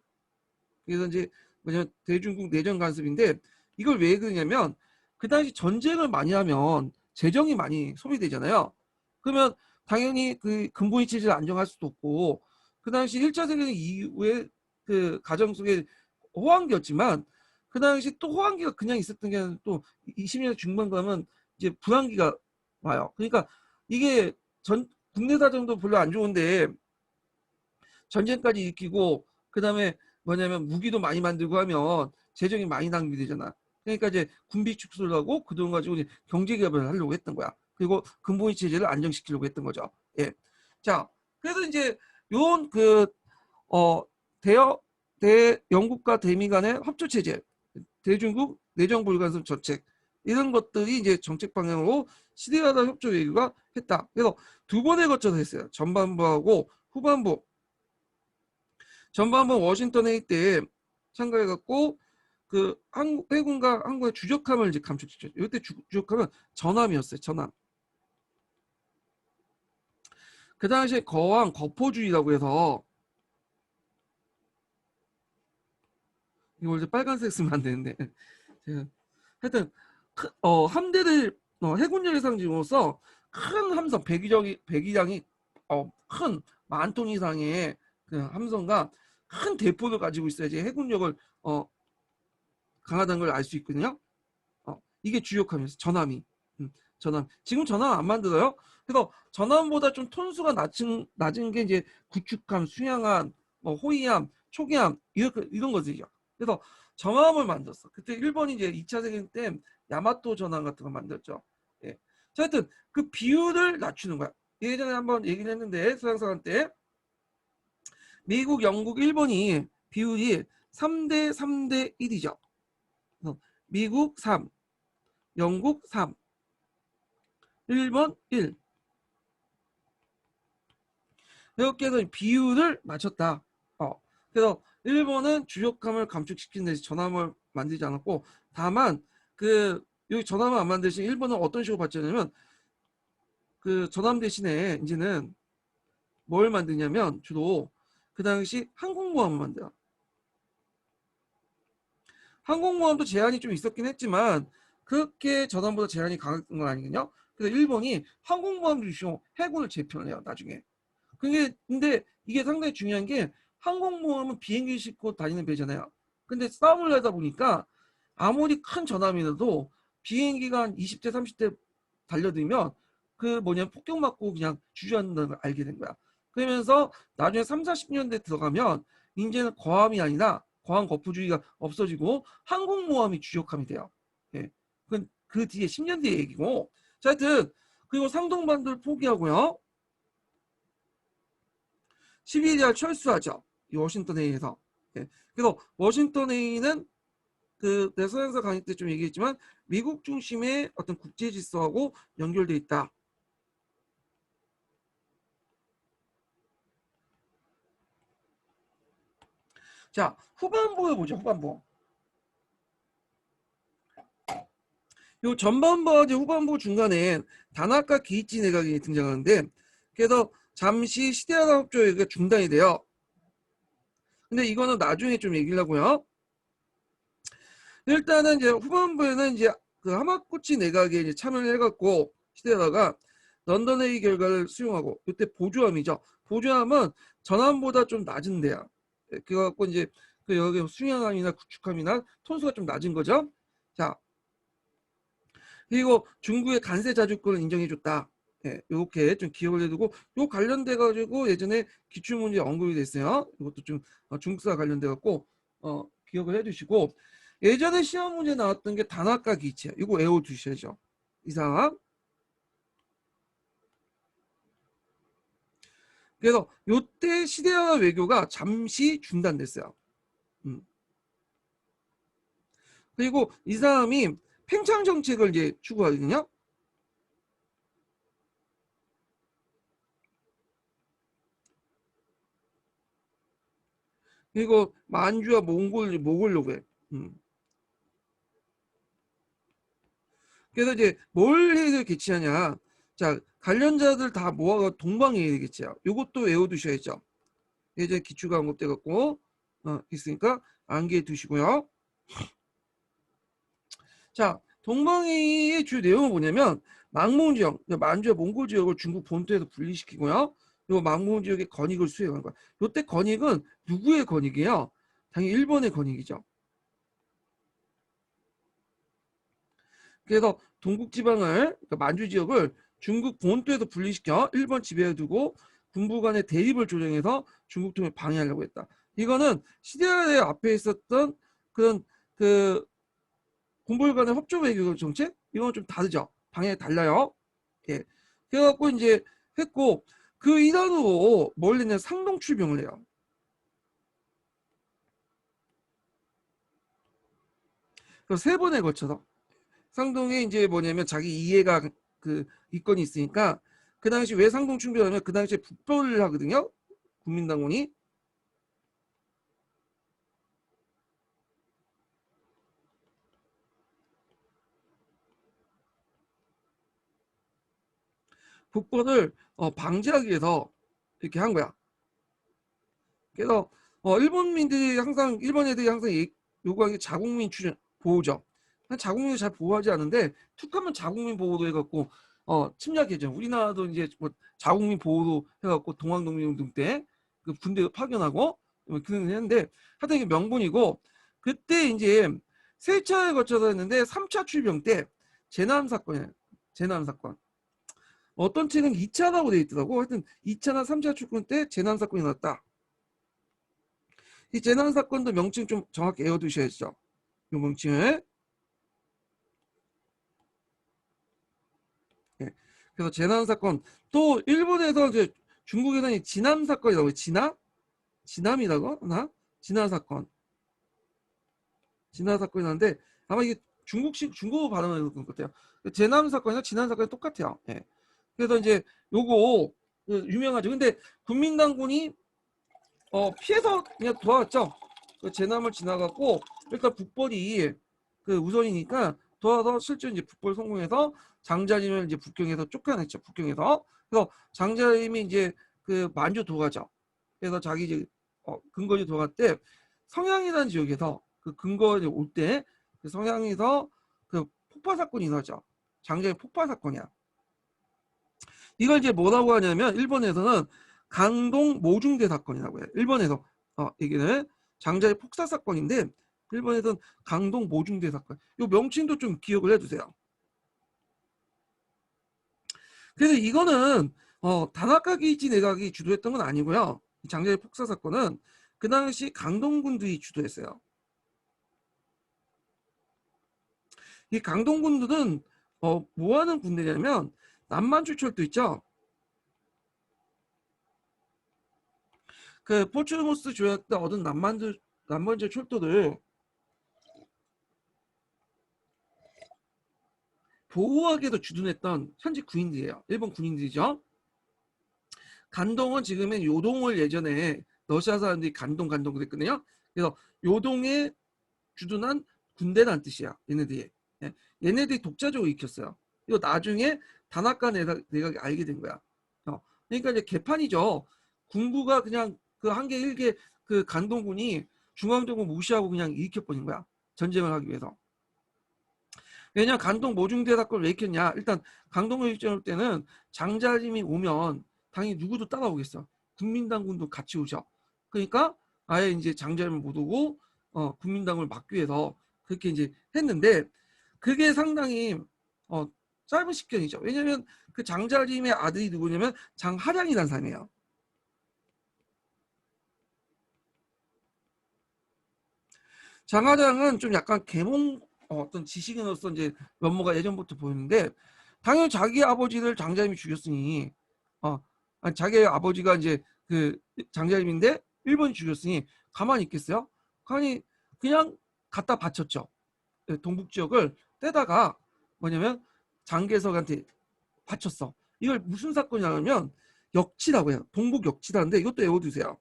[SPEAKER 1] 그래서 이제 뭐냐면 대중국 내정 간섭인데, 이걸 왜 그러냐면 그 당시 전쟁을 많이 하면 재정이 많이 소비되잖아요. 그러면 당연히 그 근본위 체제를 안정할 수도 없고, 그 당시 1차 세계대전 이후에 그 가정 속에 호황기였지만 그 당시 또 호황기가 그냥 있었던 게 아니라 또 20년 중반 가면 이제 불황기가 와요. 그러니까 이게 국내 사정도 별로 안 좋은데 전쟁까지 일으키고, 그 다음에 뭐냐면 무기도 많이 만들고 하면 재정이 많이 낭비되잖아. 그러니까 이제 군비 축소를 하고 그 돈 가지고 이제 경제 개발을 하려고 했던 거야. 그리고 근본위 체제를 안정시키려고 했던 거죠. 예. 자, 그래서 이제 요런 영국과 대미 간의 협조 체제, 대중국 내정 불간섭 정책, 이런 것들이 이제 정책 방향으로 시대하다 협조 외교가 했다. 그래서 두 번에 거쳐서 했어요. 전반부하고 후반부. 전반부 워싱턴 회의 때 참가해갖고 그 해군과 항공의 주적함을 이제 감축시켰죠. 이때 주적함은 전함이었어요. 전함. 그 당시에 거항 거포주의라고 해서, 이거 이제 빨간색 쓰면 안 되는데 하여튼 함대를 해군력의 상징으로서 큰 함성, 배기량이 큰 10,000톤 이상의 그 함성과 큰 대포를 가지고 있어야지 해군력을 강하다는 걸 알 수 있거든요. 이게 주역함이었어요. 전함이. 전함. 지금 전함 안 만들어요. 그래서 전함보다 좀 톤수가 낮은 게 이제 구축함, 수양함, 호위함, 초기함 이런 것들이죠. 그래서 전함을 만들었어. 그때 일본이 이제 2차 세계대전 때 야마토 전함 같은 거 만들었죠. 예. 자, 하여튼 그 비율을 낮추는 거야. 예전에 한번 얘기를 했는데 수상사관 때 미국, 영국, 일본이 비율이 3대 3대 1이죠. 미국 3, 영국 3, 일본 1. 이렇게 해서 비율을 맞췄다. 그래서 일본은 주력함을 감축시키는 대신 전함을 만들지 않았고, 다만 여기 전함을 안 만드신 일본은 어떤 식으로 발전하냐면 그 전함 대신에 이제는 뭘 만드냐면 주로 그 당시 항공모함을 만들어. 항공모함도 제한이 좀 있었긴 했지만 그렇게 전함보다 제한이 강했던 건 아니거든요. 그래서 일본이 항공모함 주시고 해군을 제편해요 나중에. 근데 이게 상당히 중요한 게 항공모함은 비행기 싣고 다니는 배잖아요. 근데 싸움을 하다 보니까 아무리 큰 전함이라도 비행기가 한 20대 30대 달려들면 폭격 맞고 그냥 주저앉는다는 걸 알게 된 거야. 그러면서 나중에 3, 40년대 들어가면 이제는 거함이 아니라 거함 거푸주의가 없어지고 항공모함이 주력함이 돼요. 예. 그 뒤에 10년 뒤의 얘기고. 자, 하여튼 그리고 상동반도를 포기하고요. 12일날 철수하죠. 이 워싱턴 회의에서. 예. 그래서 워싱턴 회의는 내가 서양사 강의 때 좀 얘기했지만 미국 중심의 어떤 국제 질서하고 연결돼 있다. 자, 후반부에 보죠. 후반부. 요 전반부와 후반부 중간에 다나카 기이치 내각이 등장하는데 그래서 잠시 시대하다 협조가 중단이 돼요. 근데 이거는 나중에 좀 얘기를 하고요. 일단은 이제 후반부에는 이제 그 하마구치 내각에 이제 참여를 해갖고 시대하다가 런던 회의 결과를 수용하고 이때 보조함이죠. 보조함은 전함보다 좀 낮은 데야. 그래갖고 이제 여기 수량함이나 구축함이나 톤수가 좀 낮은 거죠. 자, 그리고 중국의 간세 자주권을 인정해줬다. 예, 이렇게 좀 기억을 해두고 요 관련돼 가지고 예전에 기출문제 언급이 됐어요. 이것도 좀 중국사 관련돼 갖고 기억을 해두시고 예전에 시험 문제 나왔던 게 다나카 기치야. 이거 외워두셔야죠. 이상. 그래서 요때 시대화 외교가 잠시 중단됐어요. 그리고 이 사람이 팽창 정책을 이제 추구하거든요. 그리고 만주와 몽골로 해. 그래서 이제 뭘 회의를 개최하냐. 자, 관련자들 다 모아가 동방회의를 개최해요. 요것도 외워두셔야죠. 예전에 기출가 언급돼 갖고 있으니까 암기해 두시고요. 자, 동방회의의 주 내용은 뭐냐면 망몽 지역, 만주와 몽골 지역을 중국 본토에서 분리시키고요. 요 망몽 지역의 권익을 수행하는 거야. 요때 권익은 누구의 권익이에요? 당연히 일본의 권익이죠. 그래서 동북지방을 그러니까 만주 지역을 중국 본토에서 분리시켜 일본 지배에 두고 군부 간의 대립을 조정해서 중국 통일 방해하려고 했다. 이거는 시대의 앞에 있었던 그런 군부 간의 협조 외교 정책 이건 좀 다르죠. 방향이 달라요. 예. 그래갖고 이제 했고 그 일환으로 뭘 했냐 상동 출병을 해요. 그래서 3번에 걸쳐서 상동에 이제 뭐냐면 자기 이해가 이권이 있으니까 그 당시 왜 상동 출병하면 그 당시에 북벌을 하거든요. 국민당원이. 북벌을 방지하기 위해서 이렇게 한 거야. 그래서 일본 애들이 항상 요구하는 게 자국민 출연 보호죠. 자국민을 잘 보호하지 않는데 툭하면 자국민 보호도 해갖고 침략해죠. 우리나라도 이제 뭐 자국민 보호도 해갖고 동학농민운동 때 그 군대 파견하고 그런 했는데 하여튼 이게 명분이고 그때 이제 3차에 거쳐서 했는데 3차 출병 때 제남 사건이에요. 제남 사건. 어떤 책은 2차라고 돼 있더라고. 하여튼 2차나 3차 출근 때 재난 사건이 났다. 이 재난 사건도 명칭 좀 정확히 외워두셔야죠. 이 명칭을. 예. 그래서 재난 사건, 또 일본에서 이제 중국에서는 진암 사건이라고 해요. 진암이라고 하나? 진암 사건. 진암 사건이라는데 아마 이게 중국식 중국어 발음을 그런 것 같아요. 재난 사건이나 진암 사건이 똑같아요. 예. 그래서 이제 요거 유명하죠. 근데 국민당군이 피해서 그냥 도와왔죠. 그 재난을 지나갔고 일단 북벌이 그 우선이니까 도와서 실제 이제 북벌 성공해서 장자림을 이제 북경에서 쫓겨냈죠. 북경에서. 그래서 장자림이 이제 그 만주 도가죠. 그래서 자기 이제 근거지 도갈 때 성향이라는 지역에서 그 근거에 올 때 그 성향에서 그 폭파 사건이 일어나죠. 장자림 폭파 사건이야. 이걸 이제 뭐라고 하냐면 일본에서는 강동 모중대 사건이라고 해요. 일본에서 얘기는 장자의 폭사 사건인데 일본에서는 강동 모중대 사건. 이 명칭도 좀 기억을 해두세요. 그래서 이거는 다나카 게이지 내각이 주도했던 건 아니고요. 장자의 폭사 사건은 그 당시 강동군들이 주도했어요. 이 강동군들은 뭐 하는 군대냐면 남만주 철도 있죠. 그 포츠모스 조약 때 얻은 남만주 철도를 보호하기에도 주둔했던 현지 군인들이에요. 일본 군인들이죠. 간동은 지금은 요동을 예전에 러시아 사람들이 간동 그랬거든요. 그래서 요동에 주둔한 군대라는 뜻이야. 얘네들이. 예. 얘네들이 독자적으로 익혔어요. 이거 나중에 다나카 내각이 알게 된 거야. 그러니까 이제 개판이죠. 군부가 그냥 그 한계 일개 그 간동군이 중앙정부 무시하고 그냥 일으켜버린 거야. 전쟁을 하기 위해서. 왜냐 강동 모중대 사건을 왜 일으켰냐. 일단 강동을 일으킬 때는 장자림이 오면 당연히 누구도 따라오겠어. 국민당군도 같이 오죠. 그러니까 아예 이제 장자림을 못 오고 국민당을 막기 위해서 그렇게 이제 했는데 그게 상당히 짧은 시간이죠. 왜냐면 그 장자림의 아들이 누구냐면 장하량이라는 사람이에요. 장하량은 좀 약간 계몽 어떤 지식인으로서 이제 면모가 예전부터 보이는데 당연히 자기 아버지를 장자림이 죽였으니 자기 아버지가 이제 그 장자림인데 일본이 죽였으니 가만히 있겠어요? 가만히 그냥 갖다 바쳤죠. 동북 지역을 떼다가 뭐냐면 장개석한테 바쳤어. 이걸 무슨 사건이냐면 역치라고 해요. 동북 역치라는데 이것도 외워두세요.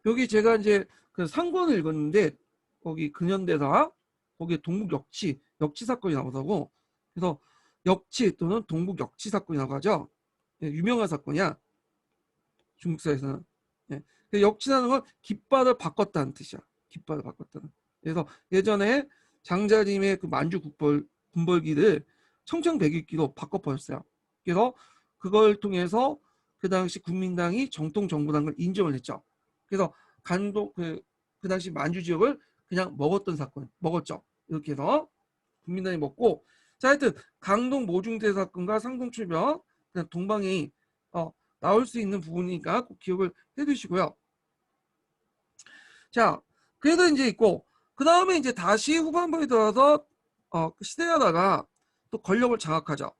[SPEAKER 1] 여기 제가 이제 그 상권을 읽었는데 거기 근현대사 거기에 동북 역치 사건이 나오더라고. 그래서 역치 또는 동북 역치 사건이라고 하죠. 예, 유명한 사건이야. 중국사에서는. 예. 역치라는 건 깃발을 바꿨다는 뜻이야. 깃발을 바꿨다는. 그래서 예전에 장자림의 그 만주 군벌기를 청청백일기로 바꿔버렸어요. 그래서 그걸 통해서 그 당시 국민당이 정통 정부라는 걸 인정을 했죠. 그래서 간도 그 당시 만주 지역을 그냥 먹었던 사건, 먹었죠. 이렇게 해서 국민당이 먹고, 자 하여튼 강동 모중대 사건과 상동출병, 동방이 나올 수 있는 부분이니까 꼭 기억을 해두시고요. 자, 그래도 이제 있고 그 다음에 이제 다시 후반부에 들어서 시대하다가 또 권력을 장악하죠.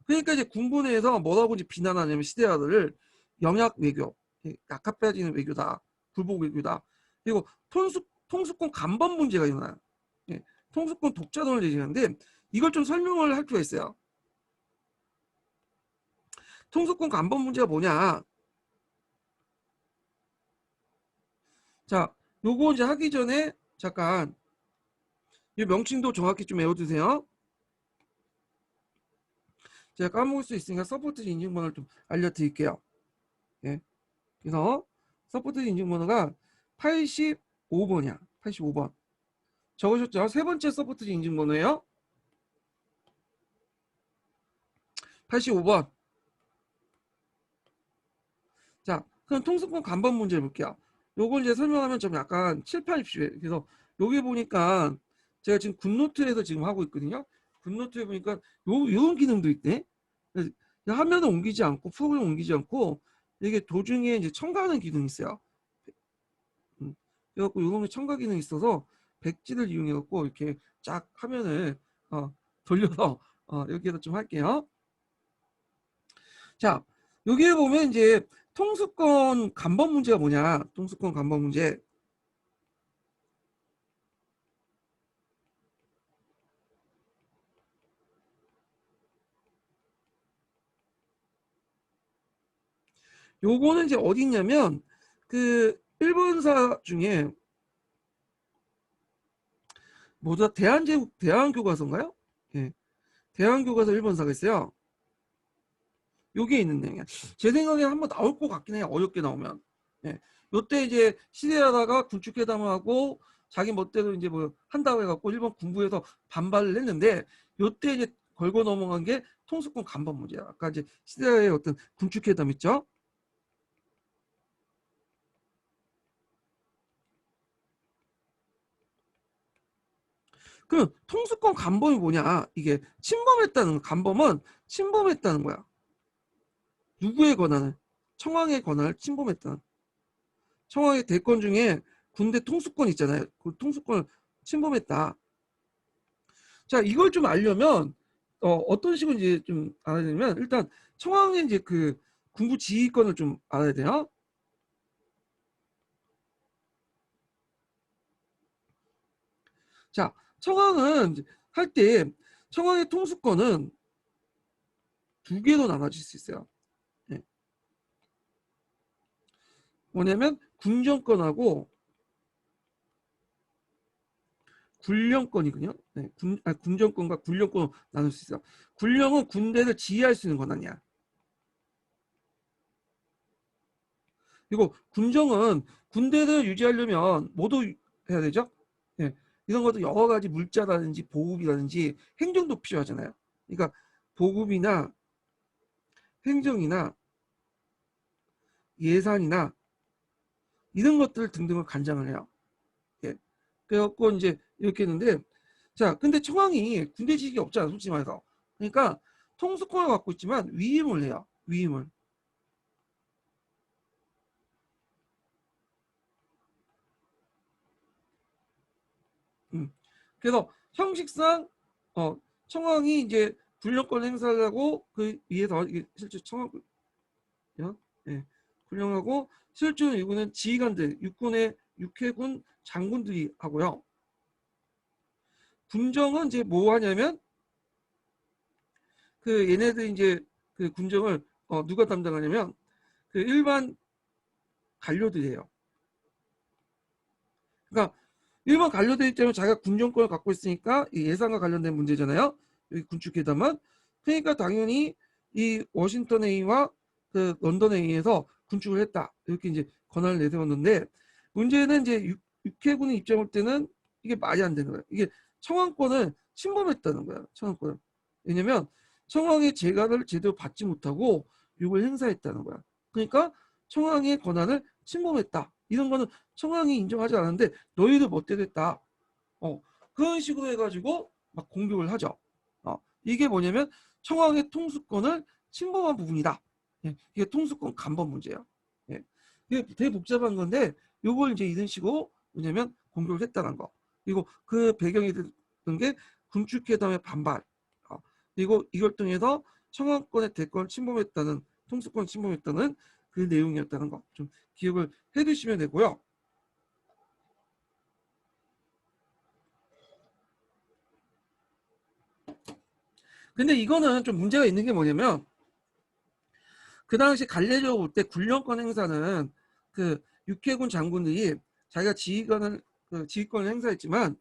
[SPEAKER 1] 그러니까 이제 군부 내에서 뭐라고 이제 비난하냐면 시대하다를 영약 외교, 약합 빼지는 외교다, 불복 외교다. 그리고 통수권 간번 문제가 일어나요. 예, 통수권 독자론을 얘기하는데 이걸 좀 설명을 할 필요가 있어요. 통수권 간번 문제가 뭐냐? 자, 요거 이제 하기 전에 잠깐 이 명칭도 정확히 좀 외워두세요. 제가 까먹을 수 있으니까 서포트 인증번호를 좀 알려드릴게요. 예. 그래서 서포트 인증번호가 85번이야. 85번. 적으셨죠? 세 번째 서포트 인증번호예요. 85번. 자, 그럼 통수권 간번 문제 볼게요. 요걸 이제 설명하면 좀 약간 칠판입시오. 그래서 여기 보니까 제가 지금 굿노트에서 지금 하고 있거든요. 굿노트에 보니까 요런 기능도 있대. 화면을 옮기지 않고 프로그램을 옮기지 않고 이게 도중에 이제 첨가하는 기능이 있어요. 그래갖고 요놈의 첨가 기능이 있어서 백지를 이용해갖고 이렇게 쫙 화면을 돌려서 여기에다 좀 할게요. 자, 여기에 보면 이제 통수권 간번 문제가 뭐냐? 통수권 간번 문제. 요거는 이제 어디 있냐면 그 일본사 중에 뭐다 대한제국 대한교과서인가요? 예. 대한교과서 일본사가 있어요. 요게 있는 내용이야. 제 생각에 한번 나올 것 같긴 해요. 어렵게 나오면. 예. 요때 이제 시대하다가 군축회담을 하고 자기 멋대로 이제 뭐 한다고 해갖고 일본 군부에서 반발을 했는데 요때 이제 걸고 넘어간 게 통수권 간번 문제야. 아까 이제 시대의 어떤 군축회담 있죠? 그럼 통수권 간범이 뭐냐? 이게 침범했다는 간범은 침범했다는 거야. 누구의 권한을? 청왕의 권한을 침범했다는. 청왕의 대권 중에 군대 통수권 있잖아요. 그 통수권을 침범했다. 자, 이걸 좀 알려면 어떤 식으로 이제 좀 알아야 되냐면 일단 청왕의 이제 그 군부 지휘권을 좀 알아야 돼요. 자, 청왕은 할 때 청왕의 통수권은 두 개로 나눠질 수 있어요. 네. 뭐냐면 군정권하고 군령권이군요. 네, 군정권과 군령권으로 나눌 수 있어요. 군령은 군대를 지휘할 수 있는 권한이야. 그리고 군정은 군대를 유지하려면 뭐도 해야 되죠? 네, 이런 것도 여러 가지 물자라든지 보급이라든지 행정도 필요하잖아요. 그러니까 보급이나 행정이나 예산이나 이런 것들 등등을 관장을 해요. 예. 그래갖고 이제 이렇게 했는데 자, 근데 청왕이 군대 지식이 없잖아, 솔직히 말해서. 그러니까 통수권을 갖고 있지만 위임을 해요. 위임을. 그래서 형식상 청왕이 이제 군령권 행사를 하고 그 위에서 이게 실제 청왕 예, 군령하고 실제로 이거는 지휘관들 육군의 육해군 장군들이 하고요. 군정은 이제 뭐 하냐면 그 얘네들 이제 그 군정을 누가 담당하냐면 그 일반 관료들이에요. 그러니까 일반 관료들 입장에 자기가 군정권을 갖고 있으니까 이 예산과 관련된 문제잖아요. 여기 군축회담은. 그러니까 당연히 이 워싱턴 회의와 그 런던 회의에서 군축을 했다. 이렇게 이제 권한을 내세웠는데 문제는 이제 육해군의 입장 볼 때는 이게 말이 안 되는 거예요. 이게 청왕권을 침범했다는 거예요. 청왕권을. 왜냐면 청왕의 재가를 제대로 받지 못하고 이걸 행사했다는 거야. 그러니까 청왕의 권한을 침범했다. 이런 거는 청왕이 인정하지 않았는데 너희들 멋대로 했다. 그런 식으로 해가지고 막 공격을 하죠. 이게 뭐냐면 청왕의 통수권을 침범한 부분이다. 예, 이게 통수권 간번 문제예요. 예, 이게 되게 복잡한 건데 요걸 이제 이런 식으로 뭐냐면 공격을 했다는 거. 그리고 그 배경이 됐던 게 군축회담의 반발. 그리고 이걸 통해서 청왕권의 대권을 침범했다는 통수권을 침범했다는 그 내용이었다는 거 좀 기억을 해두시면 되고요. 근데 이거는 좀 문제가 있는 게 뭐냐면 그 당시 갈래적으로 볼 때 군령권 행사는 그 육해군 장군들이 자기가 지휘권을 행사했지만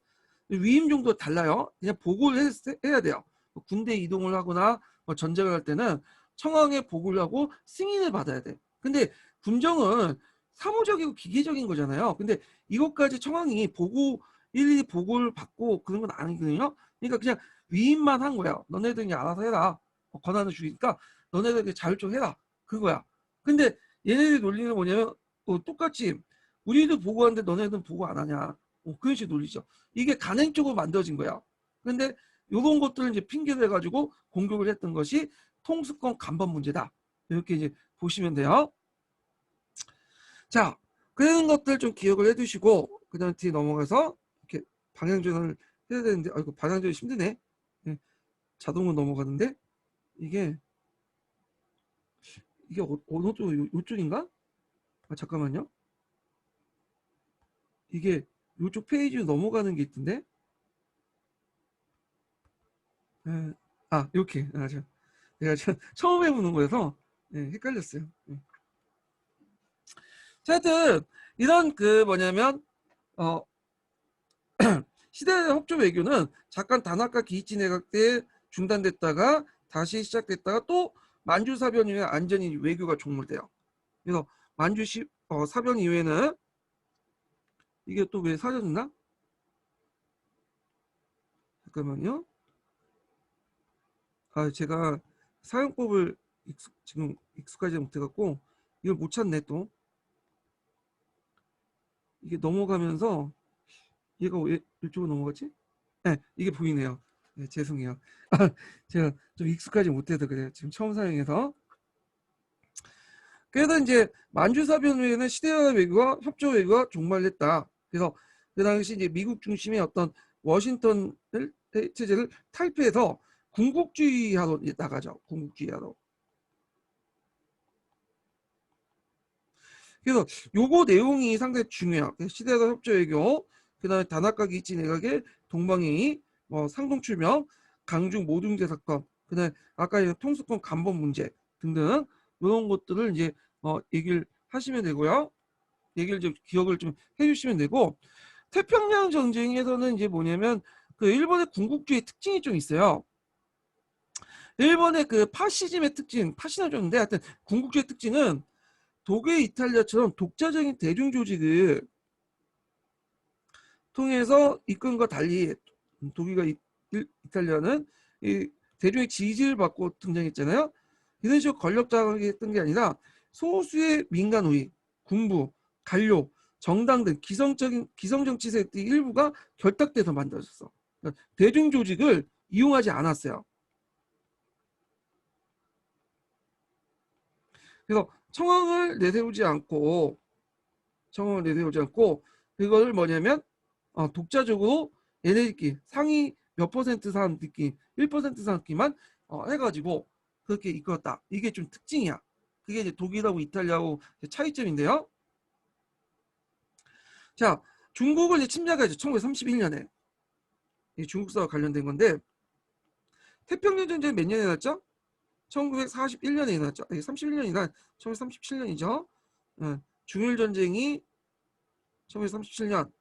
[SPEAKER 1] 위임 정도 달라요. 그냥 보고를 해야 돼요. 군대 이동을 하거나 전쟁을 할 때는 청왕의 보고를 하고 승인을 받아야 돼. 근데 군정은 사무적이고 기계적인 거잖아요. 근데 이것까지 청왕이 일일이 보고를 받고 그런 건 아니거든요. 그러니까 그냥 위임만 한 거야. 너네들이 알아서 해라. 권한을 주니까 너네들 자율적으로 해라. 그거야. 근데 얘네들 논리는 뭐냐면 똑같이 우리도 보고하는데 너네들은 보고 안 하냐. 그런 식으로 논리죠. 이게 간행적으로 만들어진 거야. 근데 이런 것들을 이제 핑계를 해가지고 공격을 했던 것이 통수권 간번 문제다. 이렇게 이제 보시면 돼요. 자, 그런 것들 좀 기억을 해두시고 그다음 뒤에 넘어가서 이렇게 방향 전환을 해야 되는데, 아이고 방향 전환이 힘드네. 예, 자동으로 넘어가는데 이게 어느 쪽, 요쪽인가? 아, 잠깐만요. 이게 요쪽 페이지로 넘어가는 게 있던데. 예, 아, 이렇게. 아, 내가 처음 해보는 거여서 헷갈렸어요. 예. 자, 하여튼 이런 그 뭐냐면 어, 시대 협조 외교는 잠깐 단학과 기이치 내각 때 중단됐다가 다시 시작됐다가 또 만주 사변 이후에 안전히 외교가 종물돼요. 그래서 만주 사변 이후에는 이게 또 왜 사라졌나? 잠깐만요. 아, 제가 사용법을 지금 익숙하지 못해갖고 이걸 못 찾네 또. 이게 넘어가면서 얘가 왜 이쪽으로 넘어갔지? 네, 이게 보이네요. 네, 죄송해요. 제가 좀 익숙하지 못해서 그래요. 지금 처음 사용해서. 그래서 이제 만주사변 후에는 시대화 외교와 협조 외교가 종말했다. 그래서 그 당시 이제 미국 중심의 어떤 워싱턴 체제를 탈피해서 군국주의하로 나가죠. 군국주의하로. 그래서 요거 내용이 상당히 중요해요. 시대화 협조 외교, 그다음에 다나카 기치 내각의 동방이 상동출명, 강중 모둠제 사건, 그다음에 아까 통수권 간번 문제 등등 이런 것들을 이제 얘기를 하시면 되고요. 얘기를 좀 기억을 좀 해주시면 되고, 태평양 전쟁에서는 이제 뭐냐면 그 일본의 군국주의 특징이 좀 있어요. 일본의 그 파시즘의 특징, 파시는 좀인데 하여튼 군국주의 특징은 독일, 이탈리아처럼 독자적인 대중 조직을 통해서 이끈과 달리 독일과 이탈리아는 이 대중의 지지를 받고 등장했잖아요. 이런 식으로 권력 자극이 했던 게 아니라 소수의 민간 우위, 군부, 관료, 정당 등 기성정치 세력의 일부가 결탁돼서 만들어졌어. 그러니까 대중 조직을 이용하지 않았어요. 그래서 청왕을 내세우지 않고 그걸 뭐냐면 독자적으로 얘네들끼리 상위 몇 퍼센트 사람들끼리 1% 사람끼리만 해가지고 그렇게 이끌었다. 이게 좀 특징이야. 그게 이제 독일하고 이탈리아하고 차이점인데요. 자, 중국을 이제 침략하죠. 1931년에. 중국사와 관련된 건데, 태평양 전쟁 몇 년에 났죠? 1941년에 일어났죠. 31년이나 1937년이죠. 중일 전쟁이 1937년.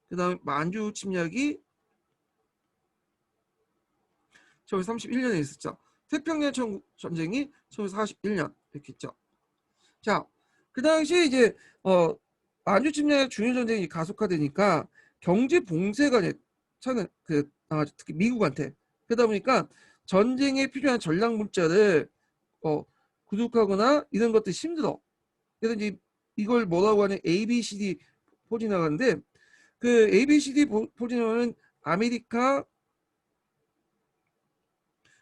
[SPEAKER 1] 그 다음에 만주 침략이 1931년에 있었죠. 태평양 전쟁이 1941년 이렇게 있죠. 자, 그 당시 이제 만주 침략 중일 전쟁이 가속화되니까 경제 봉쇄가 차는 특히 미국한테. 그러다 보니까 전쟁에 필요한 전략 물자를 구축하거나 이런 것들이 힘들어. 그래서 이제 이걸 뭐라고 하냐 ABCD 포진화가인데, 그 ABCD 포진화는 아메리카,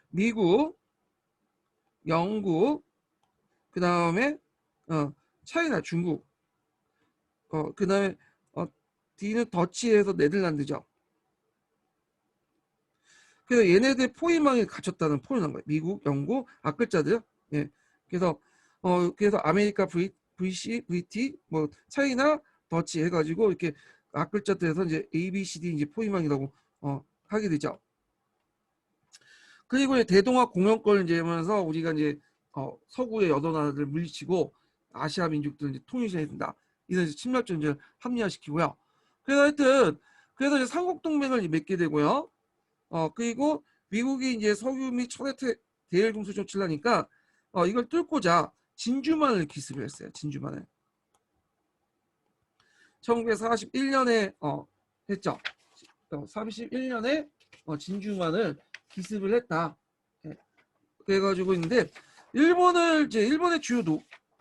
[SPEAKER 1] 미국, 영국, 그 다음에 차이나, 중국, 그 다음에 D는 더치에서 네덜란드죠. 그래서 얘네들 포위망에 갇혔다는 포위한 거예요. 미국, 영국, 앞글자들. 예. 그래서 아메리카 VC, VT, 뭐 차이나, 더치 해가지고 이렇게 앞글자들에서 이제 ABCD 이제 포위망이라고 하게 되죠. 그리고 대동아 공영권을 이제 하면서 우리가 이제 서구의 여러 나라들을 물리치고 아시아 민족들을 이제 통일시켜야 된다. 이런 침략 전쟁을 합리화시키고요. 그래서 하여튼 이제 삼국동맹을 맺게 되고요. 그리고 미국이 이제 석유 및 철의 대일 공수 조치를 하니까 이걸 뚫고자 진주만을 기습을 했어요. 진주만을 1941년에 했죠. 31년에 진주만을 기습을 했다. 예. 그래가지고 있는데 일본의 주요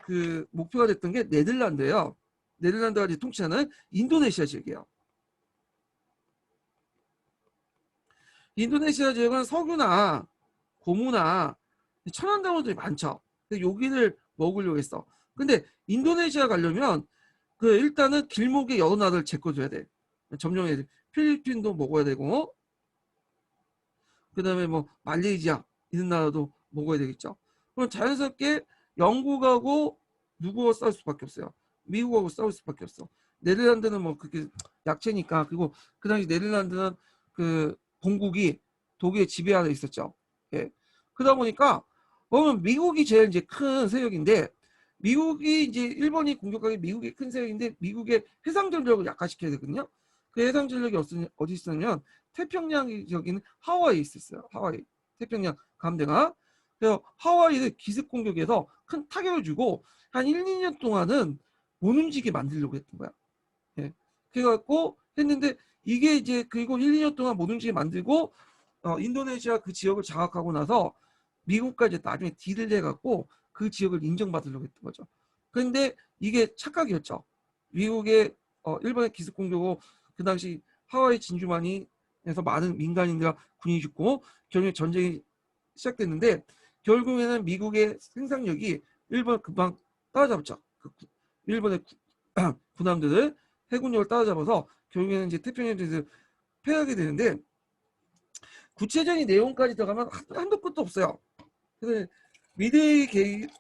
[SPEAKER 1] 그 목표가 됐던 게 네덜란드예요. 네덜란드가 이제 통치하는 인도네시아 지역이에요. 인도네시아 지역은 석유나 고무나 천연동물들이 많죠. 근데 여기를 먹으려고 했어. 근데 인도네시아 가려면 그 일단은 길목에 여러 나라를 제껴줘야 돼. 점령해야 돼. 필리핀도 먹어야 되고, 그다음에 뭐 말레이시아 이런 나라도 먹어야 되겠죠. 그럼 자연스럽게 영국하고 누구와 싸울 수밖에 없어요. 미국하고 싸울 수밖에 없어. 네덜란드는 뭐 그게 약체니까. 그리고 그 당시 네덜란드는 그 본국이 독일의 지배 아래 있었죠. 예. 그러다 보니까 보면 미국이 제일 이제 큰 세력인데, 미국이 이제 일본이 공격하기 미국이 큰 세력인데 미국의 해상 전력을 약화시켜야 되거든요. 그 해상 전력이 어디 있었냐면 태평양 지역에는 하와이에 있었어요. 하와이 태평양 감대가. 그래서 하와이를 기습 공격해서 큰 타격을 주고 한 1, 2년 동안은 못 움직이게 만들려고 했던 거야. 예. 그래갖고 했는데 이게 이제 그리고 1, 2년 동안 못 움직이게 만들고 인도네시아 그 지역을 장악하고 나서 미국까지 나중에 딜을 해갖고 그 지역을 인정받으려고 했던 거죠. 그런데 이게 착각이었죠. 미국의 일본의 기습 공격으로 그 당시 하와이 진주만이 해서 많은 민간인과 군인이 죽고 결국에 전쟁이 시작됐는데, 결국에는 미국의 생산력이 일본을 금방 따라잡았죠. 일본의 군함들을 해군력을 따라잡아서 결국에는 이제 태평양에서 패하게 되는데, 구체적인 내용까지 들어가면 한도 끝도 없어요. 그래서 미드웨이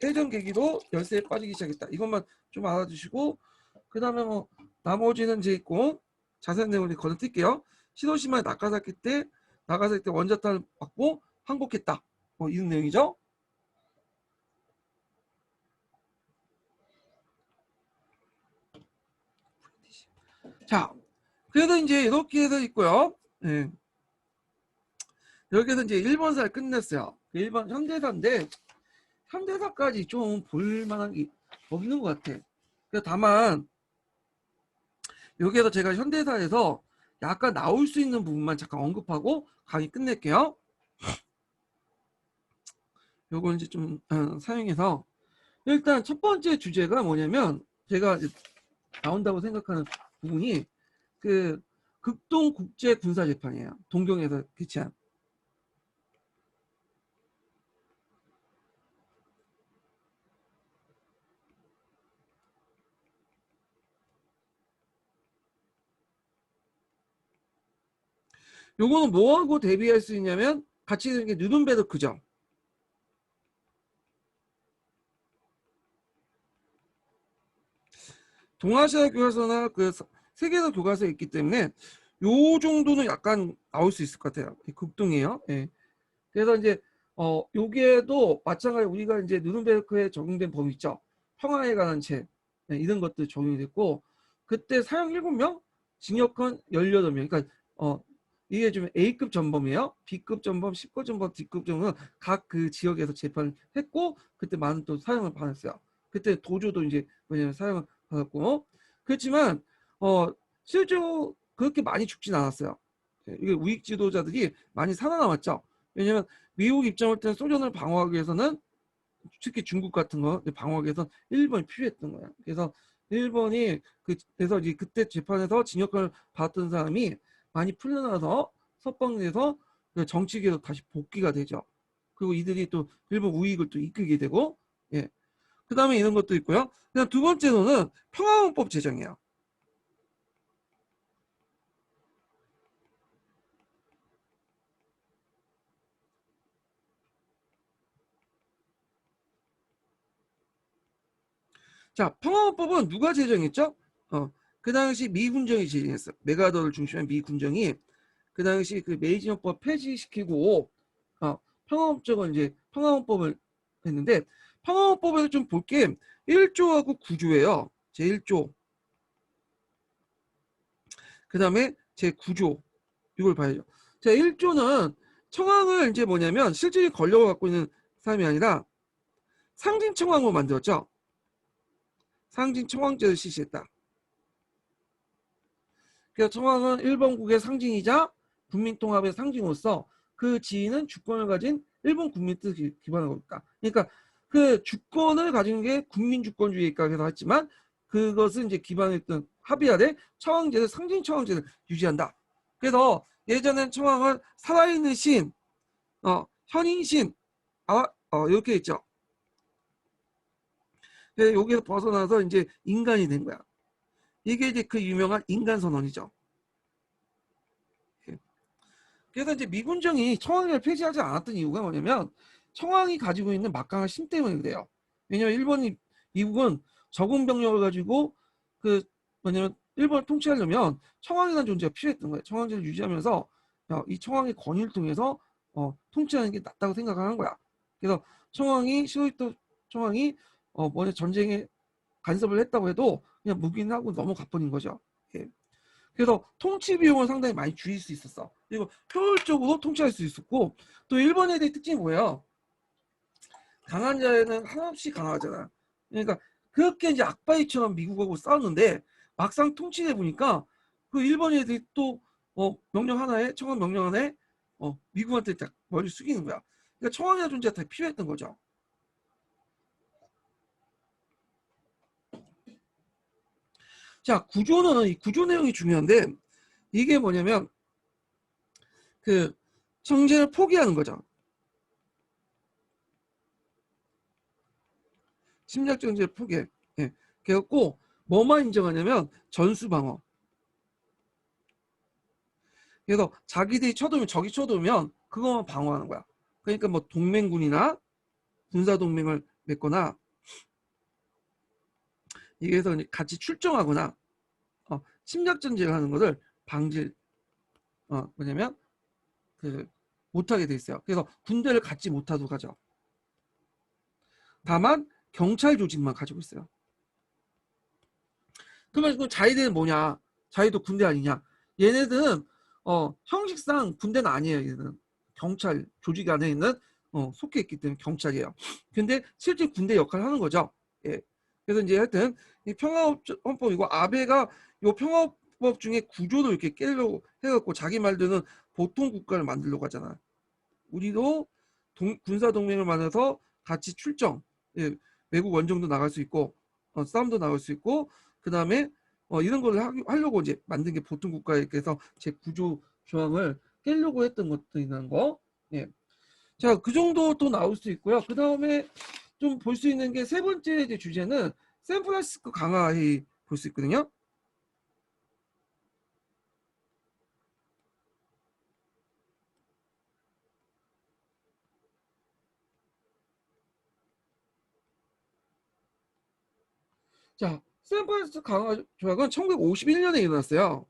[SPEAKER 1] 해전 계기도 열세에 빠지기 시작했다. 이것만 좀 알아두시고, 그 다음에 뭐 나머지는 이제 있고 자세한 내용을 건너뛸게요. 시도시마에 나가사키 때 원자탄을 맞고 항복했다. 뭐 이런 내용이죠. 자, 그래도 이제 이렇게 해서 있고요. 네. 여기서 이제 일본사를 끝냈어요. 일본 현대사인데 현대사까지 좀 볼만한 게 없는 것 같아. 다만 여기에서 제가 현대사에서 약간 나올 수 있는 부분만 잠깐 언급하고 강의 끝낼게요. 요걸 이제 좀 사용해서 일단 첫 번째 주제가 뭐냐면 제가 이제 나온다고 생각하는 부분이 그 극동 국제 군사 재판이에요. 동경에서 개최한. 요거는 뭐하고 대비할 수 있냐면 같이 있는 게 누른베르크죠. 동아시아 교과서나 그 세계사 교과서에 있기 때문에 요 정도는 약간 나올 수 있을 것 같아요. 극동이에요. 예. 그래서 이제 여기에도 마찬가지 우리가 이제 누른베르크에 적용된 범위 있죠. 평화에 관한 죄 이런 것들 적용이 됐고, 그때 사형 7명, 징역한 18명. 그러니까 이게 좀 A급 전범이에요. B급 전범, 10급 전범, D급 전범은 각 그 지역에서 재판을 했고 그때 많은 또 사형을 받았어요. 그때 도주도 이제 뭐냐면 사형을 받았고, 그렇지만 실제로 그렇게 많이 죽진 않았어요. 이게 우익 지도자들이 많이 살아남았죠. 왜냐면 미국 입장을 때는 소련을 방어하기 위해서는 특히 중국 같은 거 방어하기 위해서 일본이 필요했던 거야. 그래서 일본이 그래서 이제 그때 재판에서 징역을 받았던 사람이 많이 풀려나서 석방돼서 정치계로 다시 복귀가 되죠. 그리고 이들이 또 일본 우익을 또 이끌게 되고, 예. 그 다음에 이런 것도 있고요. 그다음 두 번째로는 평화헌법 제정이에요. 자, 평화헌법은 누가 제정했죠? 그 당시 미 군정이 제정했어. 메가더를 중심한 미 군정이 그 당시 그 메이지헌법 폐지시키고 평화헌법을 이제 평화헌법을 했는데, 평화헌법에서 좀 볼 게 1조하고 9조예요. 제 1조. 그 다음에 제 9조. 이걸 봐야죠. 제 1조는 청왕을 이제 뭐냐면 실질이 권력을 갖고 있는 사람이 아니라 상진 청왕으로 만들었죠. 상진 청왕제를 실시했다. 그래서 청왕은 일본국의 상징이자 국민통합의 상징으로서 그 지위는 주권을 가진 일본 국민 뜻을 기반하고 있다. 그러니까 그 주권을 가진 게 국민주권주의가 그래서 했지만 그것을 이제 기반했던 합의 아래 청왕제를 상징 청왕제를 유지한다. 그래서 예전엔 청왕은 살아있는 신, 현인신, 이렇게 있죠. 여기서 벗어나서 이제 인간이 된 거야. 이게 이제 그 유명한 인간 선언이죠. 그래서 이제 미군정이 청왕리를 폐지하지 않았던 이유가 뭐냐면 청왕이 가지고 있는 막강한 힘 때문에 그래요. 왜냐면 미국은 적응 병력을 가지고 그 뭐냐면 일본을 통치하려면 청왕이라는 존재가 필요했던 거예요. 청왕제를 유지하면서 이 청왕의 권위를 통해서 통치하는 게 낫다고 생각하는 거야. 그래서 시로히토 청왕이 뭐냐 전쟁에 간섭을 했다고 해도 그냥 묵인하고 넘어 가버린 거죠. 예. 그래서 통치 비용을 상당히 많이 줄일 수 있었어. 그리고 효율적으로 통치할 수 있었고 또 일본에 대한 특징이 뭐예요? 강한 자에는 한없이 강하잖아. 그러니까 그렇게 이제 악바위처럼 미국하고 싸웠는데 막상 통치해 보니까 그 일본 애들이 또 명령 하나에 청원 명령 하나에 미국한테 딱 머리 숙이는 거야. 그러니까 청왕이라는 존재가 다 필요했던 거죠. 자, 이 구조 내용이 중요한데 이게 뭐냐면 그 정제를 포기하는 거죠. 침략 정제를 포기해. 예. 그래갖고 뭐만 인정하냐면 전수 방어. 그래서 자기들이 쳐들면 적이 쳐들면 그것만 방어하는 거야. 그러니까 뭐 동맹군이나 군사 동맹을 맺거나 이게서 같이 출정하거나 침략 전제를 하는 것을 방지 뭐냐면 그 못하게 돼 있어요. 그래서 군대를 갖지 못하도록 하죠. 다만 경찰 조직만 가지고 있어요. 그러면 그 자위대는 뭐냐? 자위도 군대 아니냐? 얘네들은 형식상 군대는 아니에요. 얘네들은 경찰 조직 안에 있는 속해 있기 때문에 경찰이에요. 근데 실제 군대 역할을 하는 거죠. 예. 그래서 이제 하여튼 이 평화헌법이고 아베가 이 평화법 중에 구조를 이렇게 깨려고 해갖고 자기 말들은 보통 국가를 만들려고 하잖아. 우리도 군사 동맹을 만들어서 같이 출정, 예, 외국 원정도 나갈 수 있고 싸움도 나갈 수 있고 그 다음에 이런 걸 하려고 이제 만든 게 보통 국가에서 제 구조 조항을 깨려고 했던 것들이라는 거. 예. 자, 그 정도 또 나올 수 있고요. 그 다음에 좀 볼 수 있는 게 세 번째 이제 주제는 샌프란시스코 강화회의 볼 수 있거든요. 자, 샌프란시스코 강화 조약은 1951년에 일어났어요.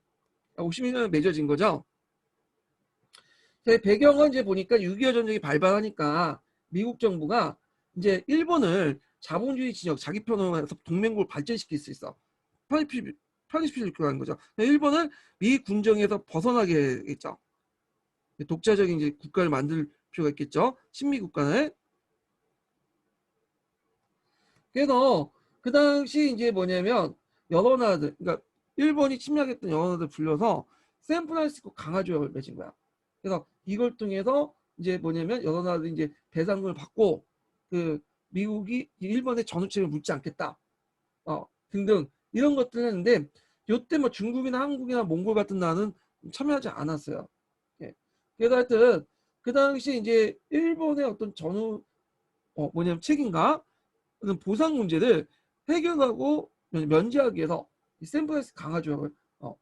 [SPEAKER 1] 51년에 맺어진 거죠. 제 배경은 이제 보니까 6.25 전쟁이 발발하니까 미국 정부가 이제 일본을 자본주의 진영 자기 편으로 해서 동맹국을 발전시킬 수 있어. 편입시키려고 하는 거죠. 일본은 미 군정에서 벗어나게 했죠. 독자적인 이제 국가를 만들 필요가 있겠죠. 친미 국가를. 그래서 그 당시 이제 뭐냐면 여러 나라들, 그러니까 일본이 침략했던 여러 나라들 불려서 샌프란시스코 강화조약을 맺은 거야. 그래서 이걸 통해서 이제 뭐냐면 여러 나라들이 이제 배상금을 받고 그 미국이 일본의 전후책을 묻지 않겠다. 등등 이런 것들을 했는데 요때 뭐 중국이나 한국이나 몽골 같은 나라는 참여하지 않았어요. 예. 그래서 하여튼 그 당시 이제 일본의 어떤 전후 뭐냐면 책임과 보상 문제를 해결하고 면제하기 위해서 샌프란시스코 강화조약을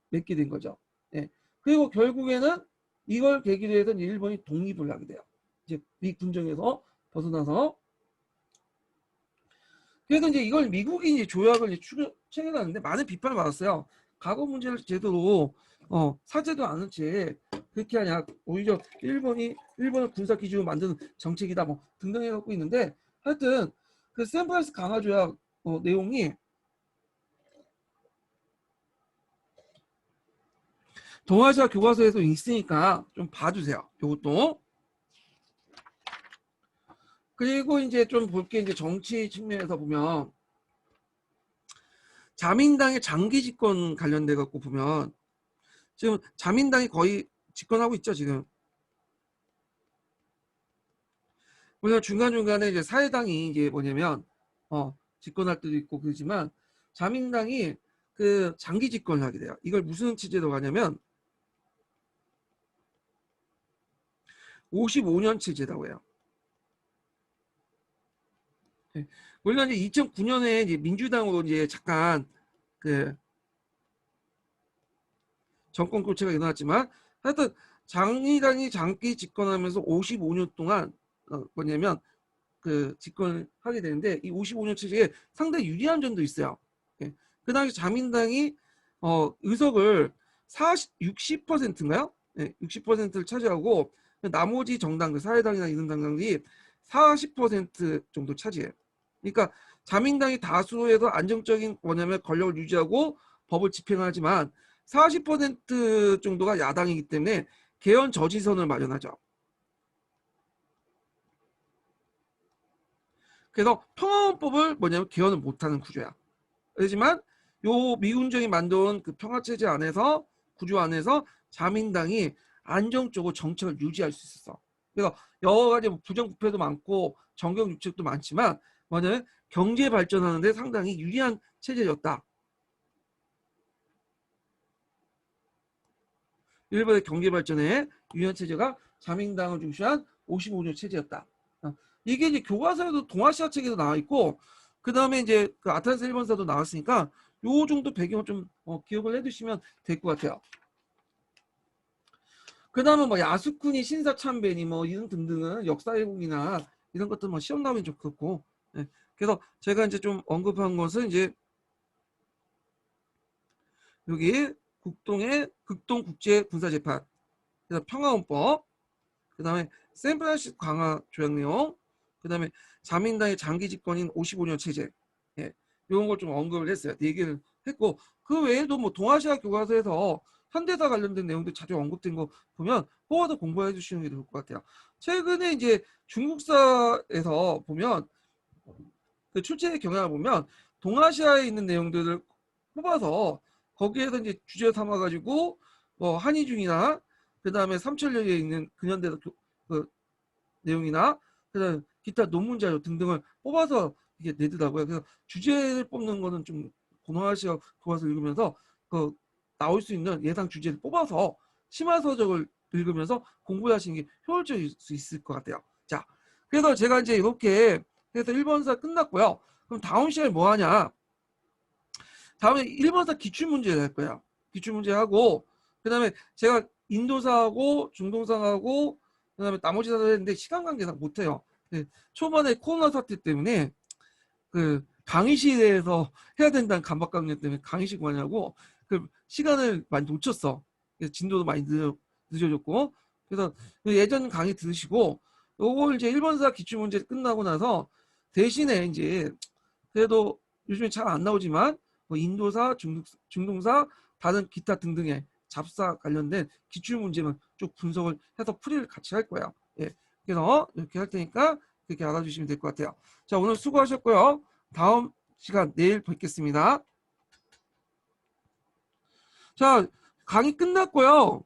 [SPEAKER 1] 맺게 된 거죠. 예. 그리고 결국에는 이걸 계기로 해서 일본이 독립을 하게 돼요. 이제 미 군정에서 벗어나서. 그래서 이제 이걸 미국이 이제 조약을 체결하는데 많은 비판을 받았어요. 과거 문제를 제대로 사죄도 않은 채 그렇게 하냐. 오히려 일본을 군사 기지로 만드는 정책이다 뭐 등등 해갖고 있는데 하여튼 그 샌프란시스코 강화조약 내용이 동아시아 교과서에도 있으니까 좀 봐주세요. 이것도. 그리고 이제 좀 볼 게 이제 정치 측면에서 보면 자민당의 장기 집권 관련돼 갖고 보면 지금 자민당이 거의 집권하고 있죠 지금. 물론 중간중간에 이제 사회당이 이제 뭐냐면 집권할 때도 있고 그러지만 자민당이 그 장기 집권을 하게 돼요. 이걸 무슨 취지로 가냐면 55년 체제라고 해요. 예. 물론 이제 2009년에 이제 민주당으로 이제 잠깐 그 정권 교체가 일어났지만 하여튼 장의당이 장기 집권하면서 55년 동안 뭐냐면 그 집권을 하게 되는데 이 55년 체제에 상당히 유리한 점도 있어요. 예. 그 당시 자민당이 의석을 60%인가요? 예, 60%를 차지하고 나머지 정당들 사회당이나 이런 당들이 40% 정도 차지해요. 그러니까 자민당이 다수에서 안정적인 뭐냐면 권력을 유지하고 법을 집행하지만 40% 정도가 야당이기 때문에 개헌 저지선을 마련하죠. 그래서 평화헌법을 뭐냐면 개헌을 못하는 구조야. 그렇지만 요 미군정이 만든 그 평화체제 안에서 구조 안에서 자민당이 안정적으로 정책을 유지할 수 있었어. 그래서 여러 가지 부정부패도 많고 정경 유착도 많지만 뭐냐면 경제 발전하는데 상당히 유리한 체제였다. 일본의 경제 발전에 유리한 체제가 자민당을 중시한 55년 체제였다. 이게 이제 교과서에도 동아시아 책에도 나와 있고 그 다음에 이제 그 아탄스 일본사도 나왔으니까 요 정도 배경을 좀 기억을 해두시면 될 것 같아요. 그 다음은 뭐 야스쿠니 신사참배니 뭐 이런 등등은 역사 왜곡이나 이런 것들 뭐 시험 나오면 좀 그렇고 네. 그래서 제가 이제 좀 언급한 것은 이제 여기 국동의 극동국제군사재판, 그다음 평화헌법, 그다음에 샌프란시스코 강화 조약 내용, 그다음에 자민당의 장기 집권인 55년 체제, 예, 이런 걸 좀 언급을 했어요. 얘기를 했고 그 외에도 뭐 동아시아 교과서에서 현대사 관련된 내용도 자주 언급된 거 보면 포워드 공부해 주시는 게 좋을 것 같아요. 최근에 이제 중국사에서 보면 그 출제의 경향을 보면 동아시아에 있는 내용들을 뽑아서 거기에서 이제 주제 삼아가지고 뭐 한의중이나 그 다음에 삼천리에 있는 근현대 그 내용이나 그다음 기타 논문 자료 등등을 뽑아서 이게 내더라고요. 그래서 주제를 뽑는 거는 좀 동아시아 교과서 읽으면서 그 나올 수 있는 예상 주제를 뽑아서 심화서적을 읽으면서 공부하시는 게 효율적일 수 있을 것 같아요. 자, 그래서 제가 이제 이렇게 해서 1번사 끝났고요. 그럼 다음 시간에 뭐 하냐? 다음에 1번사 기출문제를 할 거예요. 기출문제 하고 그다음에 제가 인도사하고 중동사하고 그다음에 나머지 사도 했는데 시간 관계상 못해요. 네, 초반에 코로나 사태 때문에 그 강의실에서 해야 된다는 강박관념 때문에 강의실 많이 하고 그 시간을 많이 놓쳤어. 그래서 진도도 많이 늦어졌고 그래서 예전 강의 들으시고 요거 이제 1번사 기출문제 끝나고 나서 대신에 이제 그래도 요즘에 잘 안 나오지만 뭐 인도사, 중동사, 다른 기타 등등의 잡사 관련된 기출 문제만 쭉 분석을 해서 풀이를 같이 할 거예요. 예. 그래서 이렇게 할 테니까 그렇게 알아주시면 될 것 같아요. 자, 오늘 수고하셨고요. 다음 시간 내일 뵙겠습니다. 자, 강의 끝났고요.